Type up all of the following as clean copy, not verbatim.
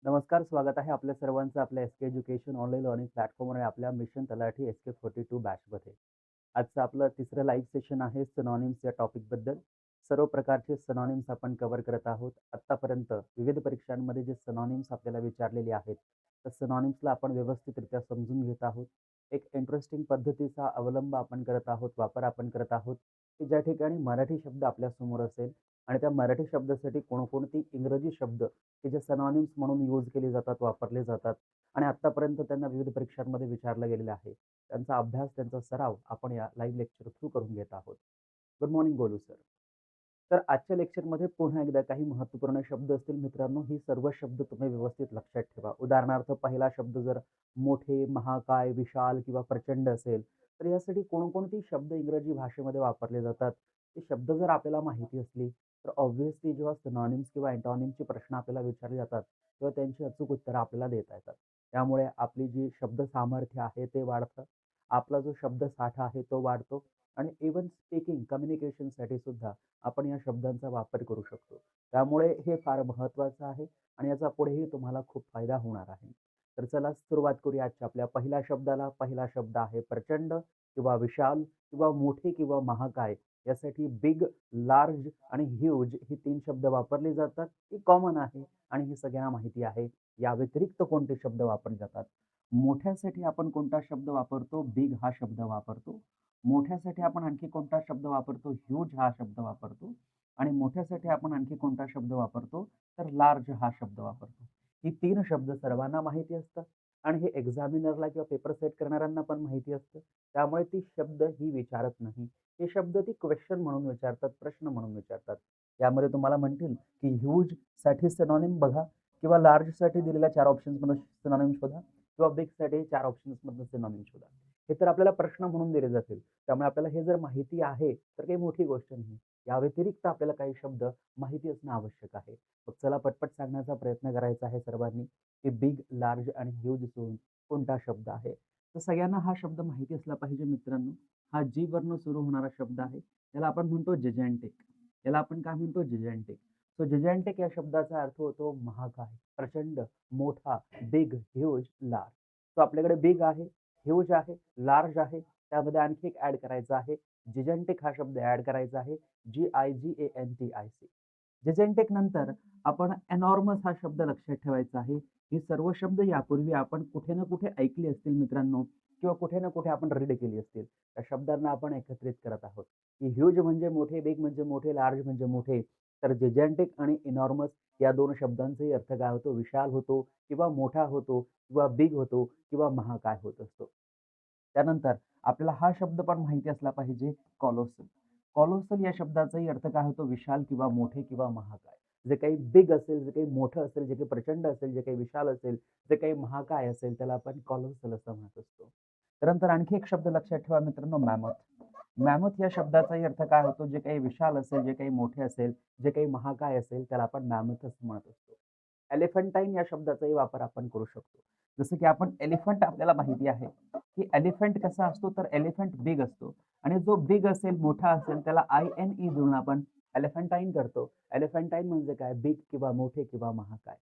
नमस्कार, स्वागत आहे आपल्या सर्वांचं आपल्या एस-के एज्युकेशन ऑनलाईन लर्निंग प्लॅटफॉर्मवर आपल्या मिशन तलाठी एस-के 42 बॅचमध्ये. आजचं आपलं तिसरं लाईव्ह सेशन आहे सिनॉनिम्स या टॉपिकबद्दल. सर्व प्रकारचे सिनॉनिम्स आपण कव्हर करत आहोत. आत्तापर्यंत विविध परीक्षांमध्ये जे सिनॉनिम्स आपल्याला विचारलेले आहेत, त्या सिनॉनिम्सला आपण व्यवस्थितरित्या समजून घेत आहोत. एक इंटरेस्टिंग पद्धतीचा अवलंब आपण करत आहोत, वापर आपण करत आहोत, की ज्या ठिकाणी मराठी शब्द आपल्यासमोर असेल आणि त्या मराठी शब्दासाठी कोणकोणती इंग्रजी शब्द की जे सिनॉनिम्स म्हणून यूज केले जातात, वापरले जातात आणि आत्तापर्यंत त्यांना विविध परीक्षांमध्ये विचारलं गेलेलं आहे. त्यांचा अभ्यास, त्यांचा सराव आपण या लाईव्ह लेक्चर थ्रू करून घेत आहोत. Good morning Golu sir. तर आजच्या लेक्चरमध्ये पुन्हा एकदा काही महत्त्वपूर्ण शब्द असतील मित्रांनो, ही सर्व शब्द तुम्ही व्यवस्थित लक्षात ठेवा. उदाहरणार्थ पहिला शब्द जर मोठे, महाकाय, विशाल किंवा प्रचंड असेल, तर यासाठी कोणकोणती शब्द इंग्रजी भाषेमध्ये वापरले जातात, ते शब्द जर आपल्याला माहिती असली, तर ऑब्व्हियसली जेव्हा सिनॉनिम्स किंवा अँटॉनिमचे प्रश्न आपल्याला विचारले जातात, तेव्हा त्यांची अचूक उत्तरं आपल्याला देता येतात. त्यामुळे आपली जी शब्द सामर्थ्य आहे ते वाढतं. आपला जो शब्दसाठा आहे तो वाढतो आणि इव्हन स्पीकिंग, कम्युनिकेशनसाठी सुद्धा आपण या शब्दांचा वापर करू शकतो. त्यामुळे हे फार महत्त्वाचं आहे आणि याचा पुढेही तुम्हाला खूप फायदा होणार आहे. तर चला सुरुवात करूया आजच्या आपल्या पहिल्या शब्दाला. पहिला शब्द आहे प्रचंड किंवा विशाल किंवा मोठे किंवा महाकाय. यासाठी बिग, लार्ज आणि ह्यूज ही 3 शब्द वापरले जातात. ही कॉमन आहे आणि ही सगळ्यांना माहिती आहे. या व्यतिरिक्त कोणते शब्द वापरले जातात? मोठ्यासाठी आपण कोणता शब्द वापरतो? बिग हा शब्द वापरतो. मोठ्यासाठी आपण आणखी कोणता शब्द वापरतो? ह्यूज हा शब्द वापरतो आणि मोठ्यासाठी आपण आणखी कोणता शब्द वापरतो? तर लार्ज हा शब्द वापरतो. ही 3 शब्द सर्वांना माहिती असतात आणि हे एक्झामिनरला किंवा पेपर सेट करणाऱ्यांना पण माहिती असतं. त्यामुळे ती शब्द ही विचारत नाही. हे शब्द ती क्वेश्चन म्हणून विचारतात, प्रश्न म्हणून विचारतात. यामध्ये तुम्हाला म्हणतील, की ह्यूजसाठी सिनॉनिम बघा किंवा लार्जसाठी दिलेल्या 4 ऑप्शन्समधून सिनॉनिम शोधा किंवा बिगसाठी 4 ऑप्शन्समधून सिनॉनिम शोधा. हे तर आपल्याला प्रश्न म्हणून दिले जातील. त्यामुळे आपल्याला हे जर माहिती आहे, तर काही मोठी गोष्ट नाही. या व्यतिरिक्त आपल्याला काही शब्द माहिती असणं आवश्यक आहे. मग चला पटपट सांगण्याचा प्रयत्न करायचा आहे सर्वांनी, की बिग, लार्ज आणि ह्यूज सोडून कोणता शब्द आहे. तर सगळ्यांना हा शब्द माहिती असला पाहिजे मित्रांनो. हा जी वरनं सुरू होणारा शब्द आहे, त्याला आपण म्हणतो जिजॅन्टिक. याला आपण काय म्हणतो? जिजॅन्टिक. सो जिजॅन्टिक या शब्दाचा अर्थ होतो महाकाय, प्रचंड, मोठा, बिग, ह्यूज, लार्ज. सो आपल्याकडे बिग आहे, ह्यूज आहे, लार्ज आहे. त्यामध्ये आणखी एक ॲड करायचा आहे. जिजॅन्टिक हा शब्द ॲड करायचा आहे. Gigantic. जिजॅन्टिक नंतर आपण एनॉर्मस हा शब्द लक्षात ठेवायचा आहे. हे सर्व शब्द यापूर्वी आपण कुठे ना कुठे ऐकले असतील मित्रांनो किंवा कुठे ना कुठे आपण रीड केली असतील. त्या शब्दांना आपण एकत्रित करत आहोत, की ह्यूज म्हणजे मोठे, बिग म्हणजे मोठे, लार्ज म्हणजे मोठे. तर जिजॅन्टिक आणि इनॉर्मस या 2 शब्दांचाही अर्थ काय होतो? विशाल होतो किंवा मोठा होतो किंवा बिग होतो किंवा महाकाय होत असतो. त्यानंतर आपल्याला हा शब्द पण माहिती असला पाहिजे कॉलोसल. कॉलोसल या शब्दाचाही अर्थ काय होतो? विशाल किंवा मोठे किंवा महाकाय. जे काही बिग असेल, जे काही मोठं असेल, जे काही प्रचंड असेल, जे काही विशाल असेल, जे काही महाकाय असेल, त्याला आपण कॉलोसल असं म्हणत असतो. त्यानंतर आणखी एक शब्द लक्षात ठेवा मित्रांनो, मॅमथ. मॅमथ या शब्दाचाही अर्थ काय होतो? जे काही विशाल असेल, जे काही मोठे असेल, जे काही महाकाय असेल, त्याला आपण मॅमथ असं म्हणत असतो. एलिफंटाईन या शब्दाचाही वापर आपण करू शकतो. जसं की आपण एलिफंट आपल्याला माहिती आहे, की एलिफंट कसा असतो? तर एलिफंट बिग असतो आणि जो बिग असेल, मोठा असेल, त्याला INE जोडून आपण एलिफंटाईन करतो. एलिफंटाईन म्हणजे काय? बिग किंवा मोठे किंवा महाकाय.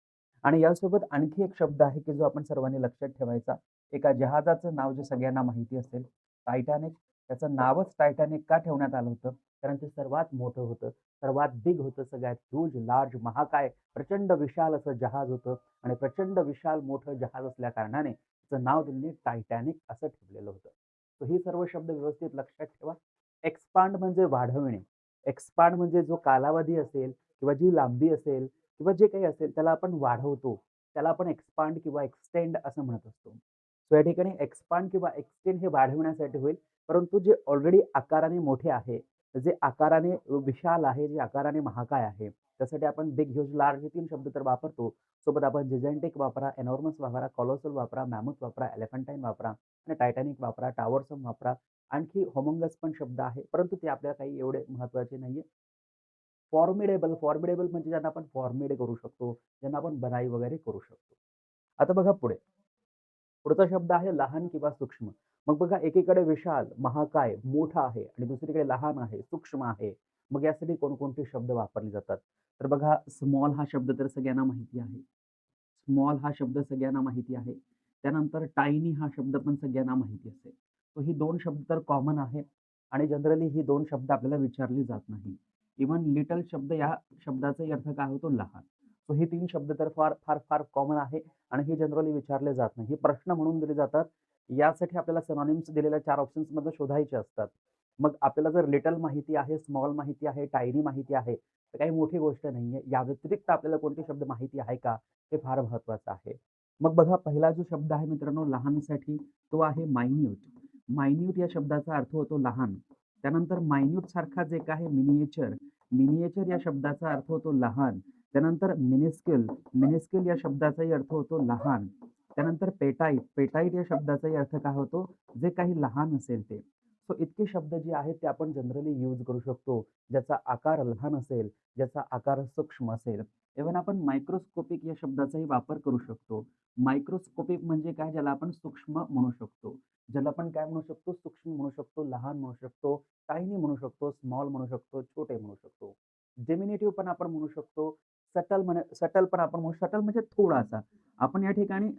आणि यासोबत आणखी एक शब्द आहे, की जो आपण सर्वांनी लक्षात ठेवायचा. एका जहाजाचं नाव जे सगळ्यांना माहिती असेल, टायटॅनिक. त्याचं नावच टायटॅनिक का ठेवण्यात आलं होतं? कारण ते सर्वात मोठं होतं, सर्वात बिग होतं, सगळ्यात ह्यूज, लार्ज, महाकाय, प्रचंड विशाल असं जहाज होतं आणि प्रचंड विशाल मोठं जहाज असल्या कारणाने त्याचं नाव त्यांनी टायटॅनिक असं ठेवलेलं होतं. तर ही सर्व शब्द व्यवस्थित लक्षात ठेवा. एक्सपांड म्हणजे वाढवणे. एक्सपांड म्हणजे जो कालावधी असेल किंवा जी लांबी असेल किंवा जे काही असेल त्याला आपण वाढवतो. त्याला आपण एक्सपांड किंवा एक्सटेंड असं म्हणत असतो. सो या ठिकाणी एक्सपांड किंवा एक्सटेंड हे वाढविण्यासाठी होईल. परंतु जे ऑलरेडी आकाराने मोठे आहे, जे आकाराने विशाल आहे, जे आकाराने महाकाय आहे, त्यासाठी आपण बिग, ह्यूज, लार्ज हे 3 शब्द तर वापरतो. सोबत आपण जिजॅन्टिक वापरा, एनॉर्मस वापरा, कॉलोसल वापरा, मॅमथ वापरा, एलिफंटाईन वापरा आणि टायटॅनिक वापरा, टॉवरसम वापरा. आणखी होमंगस पण शब्द आहे, परंतु ते आपल्याला काही एवढे महत्त्वाचे नाहीये. फॉर्मिडेबल, फॉर्मिडेबल म्हणजे ज्यांना आपण फॉर्मिड करू शकतो, ज्यांना आपण बनाई वगैरे करू शकतो. आता बघा पुढे. पुढचा शब्द आहे लहान किंवा सूक्ष्म. मग बघा एकीकडे विशाल, महाकाय, मोठा आहे आणि दुसरीकडे लहान आहे, सूक्ष्म आहे. मग यासाठी कोणकोणते शब्द वापरले जातात? तर बघा स्मॉल हा शब्द तर सगळ्यांना माहिती आहे. स्मॉल हा शब्द सगळ्यांना माहिती आहे. त्यानंतर टायनी हा शब्द पण सगळ्यांना माहिती असेल. सो ही 2 शब्द तर कॉमन आहेत आणि जनरली ही 2 शब्द आपल्याला विचारली जात नाही. इव्हन लिटल शब्द या शब्दाचाही अर्थ काय होतो? लहान. सो हे 3 शब्द तर फार, फार, फार कॉमन आहे आणि हे जनरली विचारले जात नाही. हे प्रश्न म्हणून दिले जातात. यासाठी आपल्याला सिनोनिम्स दिलेल्या 4 ऑप्शन्समधनं शोधायचे असतात. मग आपल्याला जर लिटल माहिती आहे, स्मॉल माहिती आहे, टायनी माहिती आहे, तर काही मोठी गोष्ट नाहीये. या व्यतिरिक्त आपल्याला कोणते शब्द माहिती आहे का? हे फार महत्त्वाचं आहे. मग बघा पहिला जो शब्द आहे मित्रांनो लहानसाठी तो आहे मायन्यूट. मायन्यूट या शब्दाचा अर्थ होतो लहान. त्यानंतर मायन्यूट सारखाच एक आहे मिनिएचर. मिनिएचर या शब्दाचा अर्थ होतो लहान. त्यानंतर मिनिस्क्यूल. मिनिस्क्यूल या शब्दाचाही अर्थ होतो लहान. त्यानंतर पेटाईट. पेटाईट या शब्दाचाही अर्थ काय होतो? जे काही लहान असेल ते. सो इतके शब्द जे आहेत ते आपण जनरली यूज करू शकतो. ज्याचा आकार लहान असेल, ज्याचा आकार सूक्ष्म असेल. इव्हन आपण मायक्रोस्कोपिक या शब्दाचाही वापर करू शकतो. मायक्रोस्कोपिक म्हणजे काय? ज्याला आपण सूक्ष्म म्हणू शकतो. ज्याला आपण काय म्हणू शकतो? सूक्ष्म म्हणू शकतो, लहान म्हणू शकतो, टायनी म्हणू शकतो, स्मॉल म्हणू शकतो, छोटे म्हणू शकतो. डिमिनिटिव्ह पण आपण म्हणू शकतो. सटल पण आपण म्हणू सटल म्हणजे थोडासा. आपण या ठिकाणी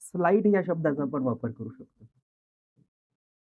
स्लाइट या शब्दाचा पण वापर करू शकतो.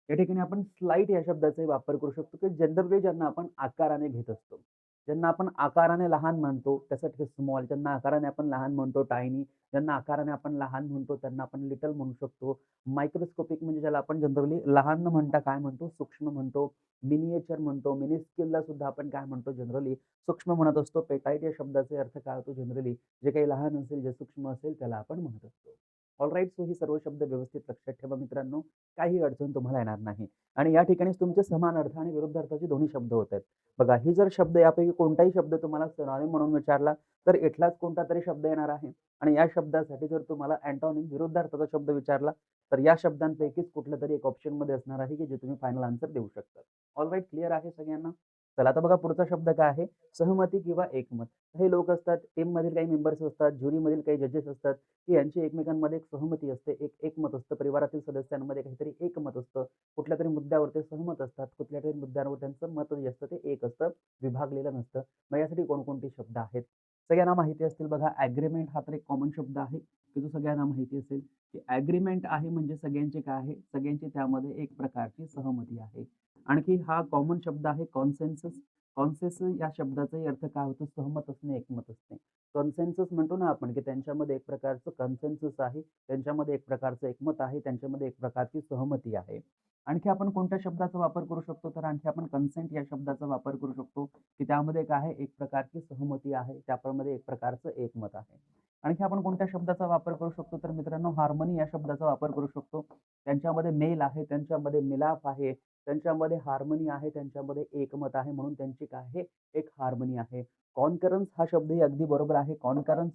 या ठिकाणी आपण स्लाइट या शब्दाचाही वापर करू शकतो, की जनरली ज्यांना आपण आकाराने घेत असतो. ज्यांना आपण आकाराने लहान म्हणतो, त्यासाठी स्मॉल. ज्यांना आकाराने आपण लहान म्हणतो, टायनी. ज्यांना आकाराने आपण लहान म्हणतो, त्यांना आपण लिटल म्हणू शकतो. मायक्रोस्कोपिक म्हणजे ज्याला आपण जनरली लहान न म्हणता काय म्हणतो? सूक्ष्म म्हणतो. मिनिएचर म्हणतो. मिनिस्क्यूलला सुद्धा आपण काय म्हणतो? जनरली सूक्ष्म म्हणत असतो. पेटाईट या शब्दाचे अर्थ काय होतो? जनरली जे काही लहान असेल, जे सूक्ष्म असेल त्याला आपण म्हणत असतो. ऑलराइट. सो ही सर्व शब्द व्यवस्थित लक्षात ठेवा मित्रांनो. काही अडचण तुम्हाला येणार नाही. आणि या ठिकाणीच तुमचे समान अर्थ आणि विरुद्ध अर्थाचे दोन्ही शब्द होत आहेत. बघा ही जर शब्द यापैकी कोणताही शब्द तुम्हाला सिनोनिम म्हणून विचारला, तर इथलाच कोणतातरी शब्द येणार आहे. आणि या शब्दासाठी जर तुम्हाला अँटोनिम विरुद्ध अर्थाचा शब्द विचारला, तर या शब्दांपैकीच कुठल्यातरी एक ऑप्शनमध्ये असणार आहे, की जे तुम्ही फायनल आन्सर देऊ शकता. ऑलराइट. क्लिअर आहे सगळ्यांना? चला आता बघा पुढचा शब्द काय आहे? सहमती किंवा एकमत. हे लोक असतात, टीममधील काही मेंबर्स असतात, ज्युरीमधील काही जजेस असतात, की यांची एकमेकांमध्ये एक सहमती असते, एक एकमत असतं. परिवारातील सदस्यांमध्ये काहीतरी एकमत असतं. कुठल्यातरी मुद्द्यावर ते सहमत असतात. कुठल्यातरी मुद्द्यांवर त्यांचं मत जे असतं ते एक असतं, विभागलेलं नसतं. मग यासाठी कोणकोणते शब्द आहेत? सगळ्यांना माहिती असतील बघा. ॲग्रीमेंट हा तर एक कॉमन शब्द आहे, की जो सगळ्यांना माहिती असेल, की ॲग्रीमेंट आहे म्हणजे सगळ्यांचे काय आहे? सगळ्यांची त्यामध्ये एक प्रकारची सहमती आहे. आणखी हा कॉमन शब्द आहे कॉन्सेन्सस. कॉन्सेन्सस या शब्दाचाही अर्थ काय होतो? सहमत असणे, एकमत असणे. कन्सेन्सस म्हणतो ना आपण, की त्यांच्यामध्ये एक प्रकारचं कन्सेन्सस आहे, त्यांच्यामध्ये एक प्रकारचं एकमत आहे, त्यांच्यामध्ये एक प्रकारची सहमती आहे. आणखी आपण कोणत्या शब्दाचा वापर करू शकतो? तर आणखी आपण कन्सेंट या शब्दाचा वापर करू शकतो, की त्यामध्ये काय आहे? एक प्रकारची सहमती आहे, त्यामध्ये एक प्रकारचं एकमत आहे. आणखी आपण कोणत्या शब्दाचा वापर करू शकतो? तर मित्रांनो हार्मनी या शब्दाचा वापर करू शकतो. त्यांच्यामध्ये मेल आहे, त्यांच्यामध्ये मिलाप आहे, त्यांच्यामध्ये हार्मनी आहे, त्यांच्यामध्ये एकमत आहे, म्हणून त्यांची काय आहे? एक हार्मनी आहे. कॉन्करन्स हा शब्दही अगदी बरोबर आहे. कॉन्करन्स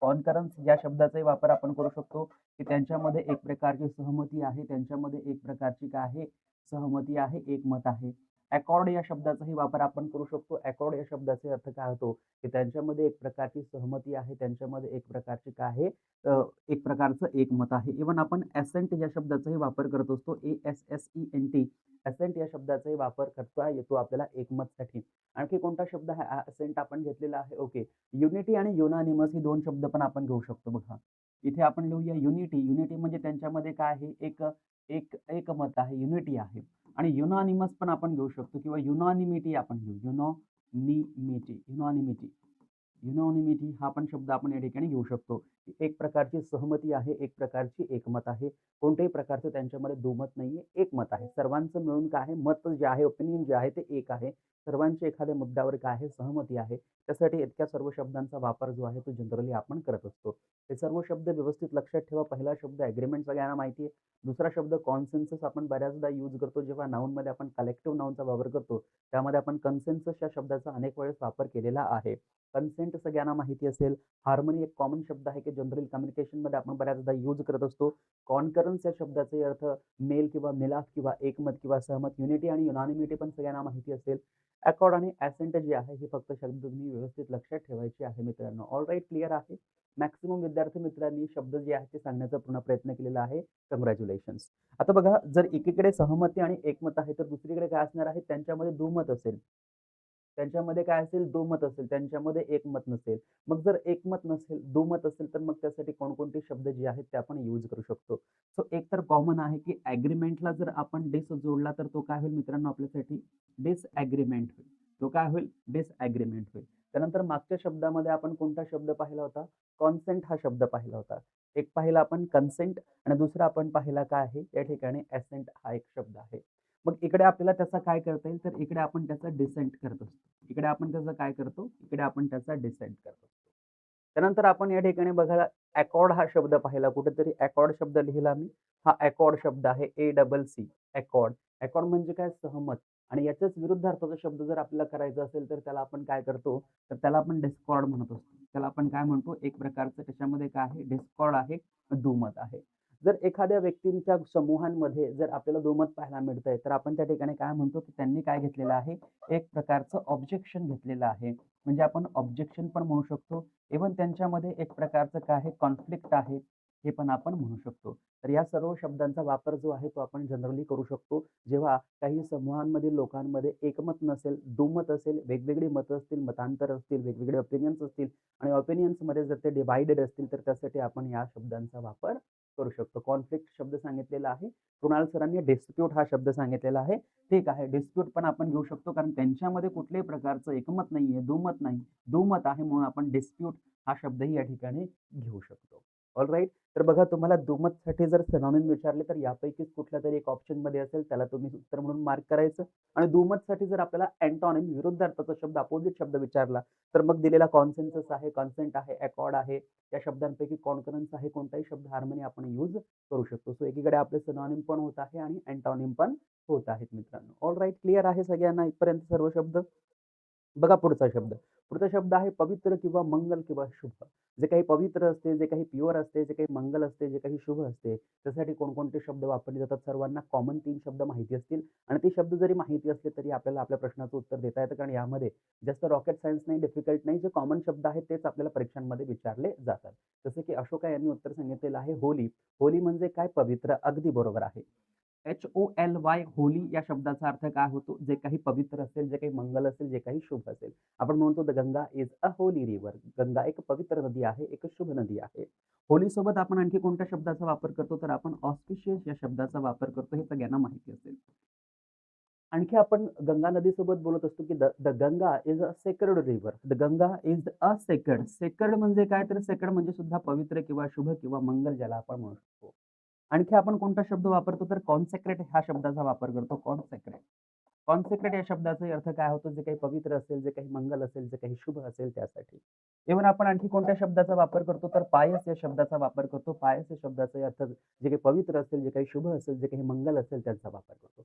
कॉन्करन्स या शब्दाचाही वापर आपण करू शकतो, की त्यांच्यामध्ये एक प्रकारची सहमती आहे, त्यांच्यामध्ये एक प्रकारची काय आहे? सहमती आहे, एकमत आहे. अकॉर्ड या शब्दाचाही वापर आपण करू शकतो. अकॉर्ड या शब्दाचे अर्थ काय होतो? की त्यांच्यामध्ये एक प्रकारची सहमती आहे, त्यांच्यामध्ये एक प्रकारची काय आहे? एक प्रकारचं एकमत आहे. इव्हन आपण असेंट या शब्दाचाही वापर करत असतो. ASSENT असेंट या शब्दाचाही वापर करता येतो आपल्याला एकमतसाठी. आणखी कोणता शब्द आहे असेंट आपण घेतलेला आहे? ओके. युनिटी आणि युनानिमस ही 2 शब्द पण आपण घेऊ शकतो बघा. इथे आपण लिहूया युनिटी. युनिटी म्हणजे त्यांच्यामध्ये काय आहे? एक एक एकमत आहे, युनिटी आहे. आणि युनानिमस पण आपण घेऊ शकतो किंवा युनॉनिमिटी आपण घेऊ. युनॉनिमिटी. युनॉनिमिटी हा पण शब्द आपण या ठिकाणी घेऊ शकतो. एक प्रकारची सहमती आहे, एक प्रकारची एकमत आहे. कोणत्याही प्रकारचं त्यांच्यामध्ये दुमत नाहीये, एकमत आहे. सर्वांचं मिळून काय आहे? मत जे आहे, ओपिनियन जे आहे ते एक आहे. सर्वांची एखाद्या मुद्द्यावर काय आहे? सहमती आहे. त्यासाठी इतक्या सर्व शब्दांचा वापर जो आहे तो जनरली आपण करत असतो. हे सर्व शब्द व्यवस्थित लक्षात ठेवा. पहिला शब्द ॲग्रीमेंट सगळ्यांना माहिती आहे. दुसरा शब्द कॉन्सेन्सस आपण बऱ्याचदा यूज करतो. जेव्हा नाउनमध्ये आपण कलेक्टिव्ह नाउनचा वापर करतो, त्यामध्ये आपण कन्सेन्सस या शब्दाचा अनेक वेळेस वापर केलेला आहे. कन्सेंट सगळ्यांना माहिती असेल. हार्मनी एक कॉमन शब्द आहे, की जनरल कम्युनिकेशनमध्ये आपण बऱ्याचदा यूज करत असतो. कॉन्करन्स या शब्दाचे अर्थ मेल किंवा मिलाप किंवा एकमत किंवा सहमत. युनिटी आणि युनानिमिटी पण सगळ्यांना माहिती असेल. अकॉर्ड आणि ॲसेंट जे आहे हे फक्त शब्द तुम्ही व्यवस्थित लक्षात ठेवायचे आहे मित्रांनो. ऑलराईट. क्लिअर आहे? मॅक्सिमम विद्यार्थी मित्रांनी शब्द जे आहेत ते सांगण्याचा पूर्ण प्रयत्न केलेला आहे. कॉंग्रॅच्युलेशन्स. आता बघा जर एकीकडे सहमती आणि एकमत आहे, तर दुसरीकडे काय असणार आहे? त्यांच्यामध्ये दुमत असेल. त्यांच्यामध्ये काय असेल दुमत असेल, त्यांच्यामध्ये एकमत नसेल. मग जर एकमत नसेल, दुमत असेल तर मग त्यासाठी कोणकोणते शब्द जे आहेत ते आपण यूज करू शकतो. सो एक तर कॉमन आहे, की ॲग्रीमेंटला जर आपण डिस जोडला तर तो काय होईल मित्रांनो आपल्यासाठी डिसॲग्रीमेंट होईल. तो काय होईल? डिसॲग्रीमेंट होईल. त्यानंतर मागच्या शब्दामध्ये आपण कोणता शब्द पाहिला होता? कॉन्सेंट हा शब्द पाहिला होता. एक पाहिला आपण कन्सेंट आणि दुसरा आपण पाहिला काय आहे? या ठिकाणी ॲसेंट हा एक शब्द आहे. मग इकडे आपल्याला त्याचा काय करता येईल? तर इकडे आपण त्याचा डिसेंट करत असतो. इकडे आपण त्याचं काय करतो? इकडे आपण त्याचा डिसेंट करतो. त्यानंतर आपण या ठिकाणी बघा अकॉर्ड हा शब्द पाहिला. कुठेतरी अकॉर्ड शब्द लिहिला मी. हा अकॉर्ड शब्द आहे. A-double-C accord. अकॉर्ड म्हणजे काय? सहमत आणि याच्याच विरुद्धार्थाचा शब्द जर आपल्याला करायचा असेल तर त्याला आपण काय करतो? तर त्याला आपण डिस्कॉर्ड म्हणत असतो. त्याला आपण काय म्हणतो? एक प्रकारचं त्याच्यामध्ये काय आहे? डिस्कॉर्ड आहे, दुमत आहे. जर एखाद्या व्यक्तींच्या समूहांमध्ये जर आपल्याला दुमत पाहायला मिळतंय, तर आपण त्या ठिकाणी काय म्हणतो, की त्यांनी काय घेतलेलं आहे? एक प्रकारचं ऑब्जेक्शन घेतलेलं आहे. म्हणजे आपण ऑब्जेक्शन पण म्हणू शकतो. इव्हन त्यांच्यामध्ये एक प्रकारचं काय आहे? कॉन्फ्लिक्ट आहे, हे पण आपण म्हणू शकतो. तर या सर्व शब्दांचा वापर जो आहे तो आपण जनरली करू शकतो. जेव्हा काही समूहांमधील लोकांमध्ये एकमत नसेल, दुमत असेल, वेगवेगळी मतं असतील, मतांतर असतील, वेगवेगळे ओपिनियन्स असतील आणि ओपिनियन्समध्ये जर ते डिव्हायडेड असतील, तर त्यासाठी आपण या शब्दांचा वापर करू शकतो. कॉन्फ्लिक्ट शब्द सांगितलेला आहे. कृणाल सरांनी डिस्प्यूट हा शब्द सांगितलेला आहे. ठीक आहे, डिस्प्यूट पण आपण घेऊ शकतो कारण त्यांच्यामध्ये कुठल्याही प्रकारचं एकमत नाहीये, दुमत नाही. दुमत आहे म्हणून आपण डिस्प्यूट हा शब्दही या ठिकाणी घेऊ शकतो. ऑलराइट. तर बघा तुम्हाला दुमतसाठी जर सिनोनिम विचारले तर यापैकीच कुठल्यातरी एक ऑप्शनमध्ये असेल त्याला तुम्ही उत्तर म्हणून मार्क करायचं आणि दुमतसाठी जर आपल्याला अँटोनिम विरुद्धार्थाचा शब्द अपोझिट शब्द विचारला तर मग दिलेला कॉन्सेन्सस आहे, कन्सेंट आहे, अकॉर्ड आहे. या शब्दांपैकी कॉन्करन्स आहे कोणताही शब्द हार्मनी आपण यूज करू शकतो. सो एकीकडे आपले सिनोनिम पण होत आहे आणि अँटोनिम पण होत आहेत मित्रांनो. ऑलराइट. क्लिअर आहे सगळ्यांना इथपर्यंत सर्व शब्द? बघा पुढचा शब्द. पुढचा शब्द आहे पवित्र किंवा मंगल किंवा शुभ. जे काही पवित्र असते, जे काही प्युअर असते, जे काही मंगल असते, जे काही शुभ असते, त्यासाठी कोणकोणते शब्द वापरले जातात? सर्वांना कॉमन 3 शब्द माहिती असतील आणि ते शब्द जरी माहिती असले तरी आपल्याला आपल्या प्रश्नाचं उत्तर देता येतं कारण यामध्ये जास्त रॉकेट सायन्स नाही, डिफिकल्ट नाही. जे कॉमन शब्द आहेत तेच आपल्याला परीक्षांमध्ये विचारले जातात. जसं की अशोका यांनी उत्तर सांगितलेलं आहे होली. होली म्हणजे काय? पवित्र. अगदी बरोबर आहे. HOLY होली या शब्दाचा अर्थ काय होतो? जे काही पवित्र असेल, जे काही मंगल असेल, जे काही शुभ असेल. आपण म्हणतो the Ganga is a Holy river. Ganga एक पवित्र नदी आहे, एक शुभ नदी आहे. होलीसोबत आपण आणखी कोणत्या शब्दाचा वापर करतो? तर आपण ऑस्पिशियस या शब्दाचा वापर करतो. हे सगळ्यांना माहिती असेल. आणखी आपण गंगा नदीसोबत बोलत असतो, की the the Ganga is a sacred river. The Ganga is a sacred. Sacred म्हणजे काय? तर सेक्रेड म्हणजे सुद्धा पवित्र किंवा शुभ किंवा मंगल ज्याला आपण म्हणू शकतो. आणखी आपण कोणता शब्द वापरतो? तर कॉन्सेक्रेट ह्या शब्दाचा वापर करतो. कॉन्सेक्रेट. कॉन्सेक्रेट या शब्दाचा अर्थ काय होतो? जे काही पवित्र असेल, जे काही मंगल असेल, जे काही शुभ असेल त्यासाठी. इव्हन आपण आणखी कोणत्या शब्दाचा वापर करतो? तर पायस या शब्दाचा वापर करतो. पायस या शब्दाचा अर्थ जे काही पवित्र असेल, जे काही शुभ असेल, जे काही मंगल असेल त्यांचा वापर करतो.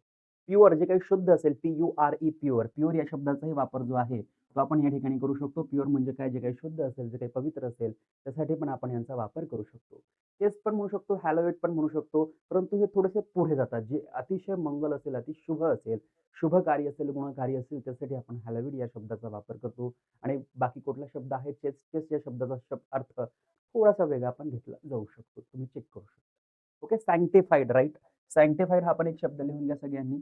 प्युअर जे काही शुद्ध असेल, P-U-R-E प्युअर. प्युअर या शब्दाचाही वापर जो आहे तो आपण या ठिकाणी करू शकतो. प्युअर म्हणजे काय? जे काही शुद्ध असेल, जे काही पवित्र असेल त्यासाठी पण आपण यांचा वापर करू शकतो. तेच पण म्हणू शकतो, हॅलोवेट पण म्हणू शकतो. परंतु हे थोडेसे पुढे जातात. जे अतिशय मंगल असेल, अतिशुभ असेल, शुभकारी असेल, गुणकारी असेल त्यासाठी आपण हॅलोवीड या शब्दाचा वापर करतो आणि बाकी कुठला शब्द आहे चेस या शब्दाचा अर्थ थोडासा वेगळा आपण घेतला जाऊ शकतो. तुम्ही चेक करू शकता. ओके. सॅन्क्टिफाईड राइट. सॅन्क्टिफाईड हा पण एक शब्द लिहून घ्या सगळ्यांनी.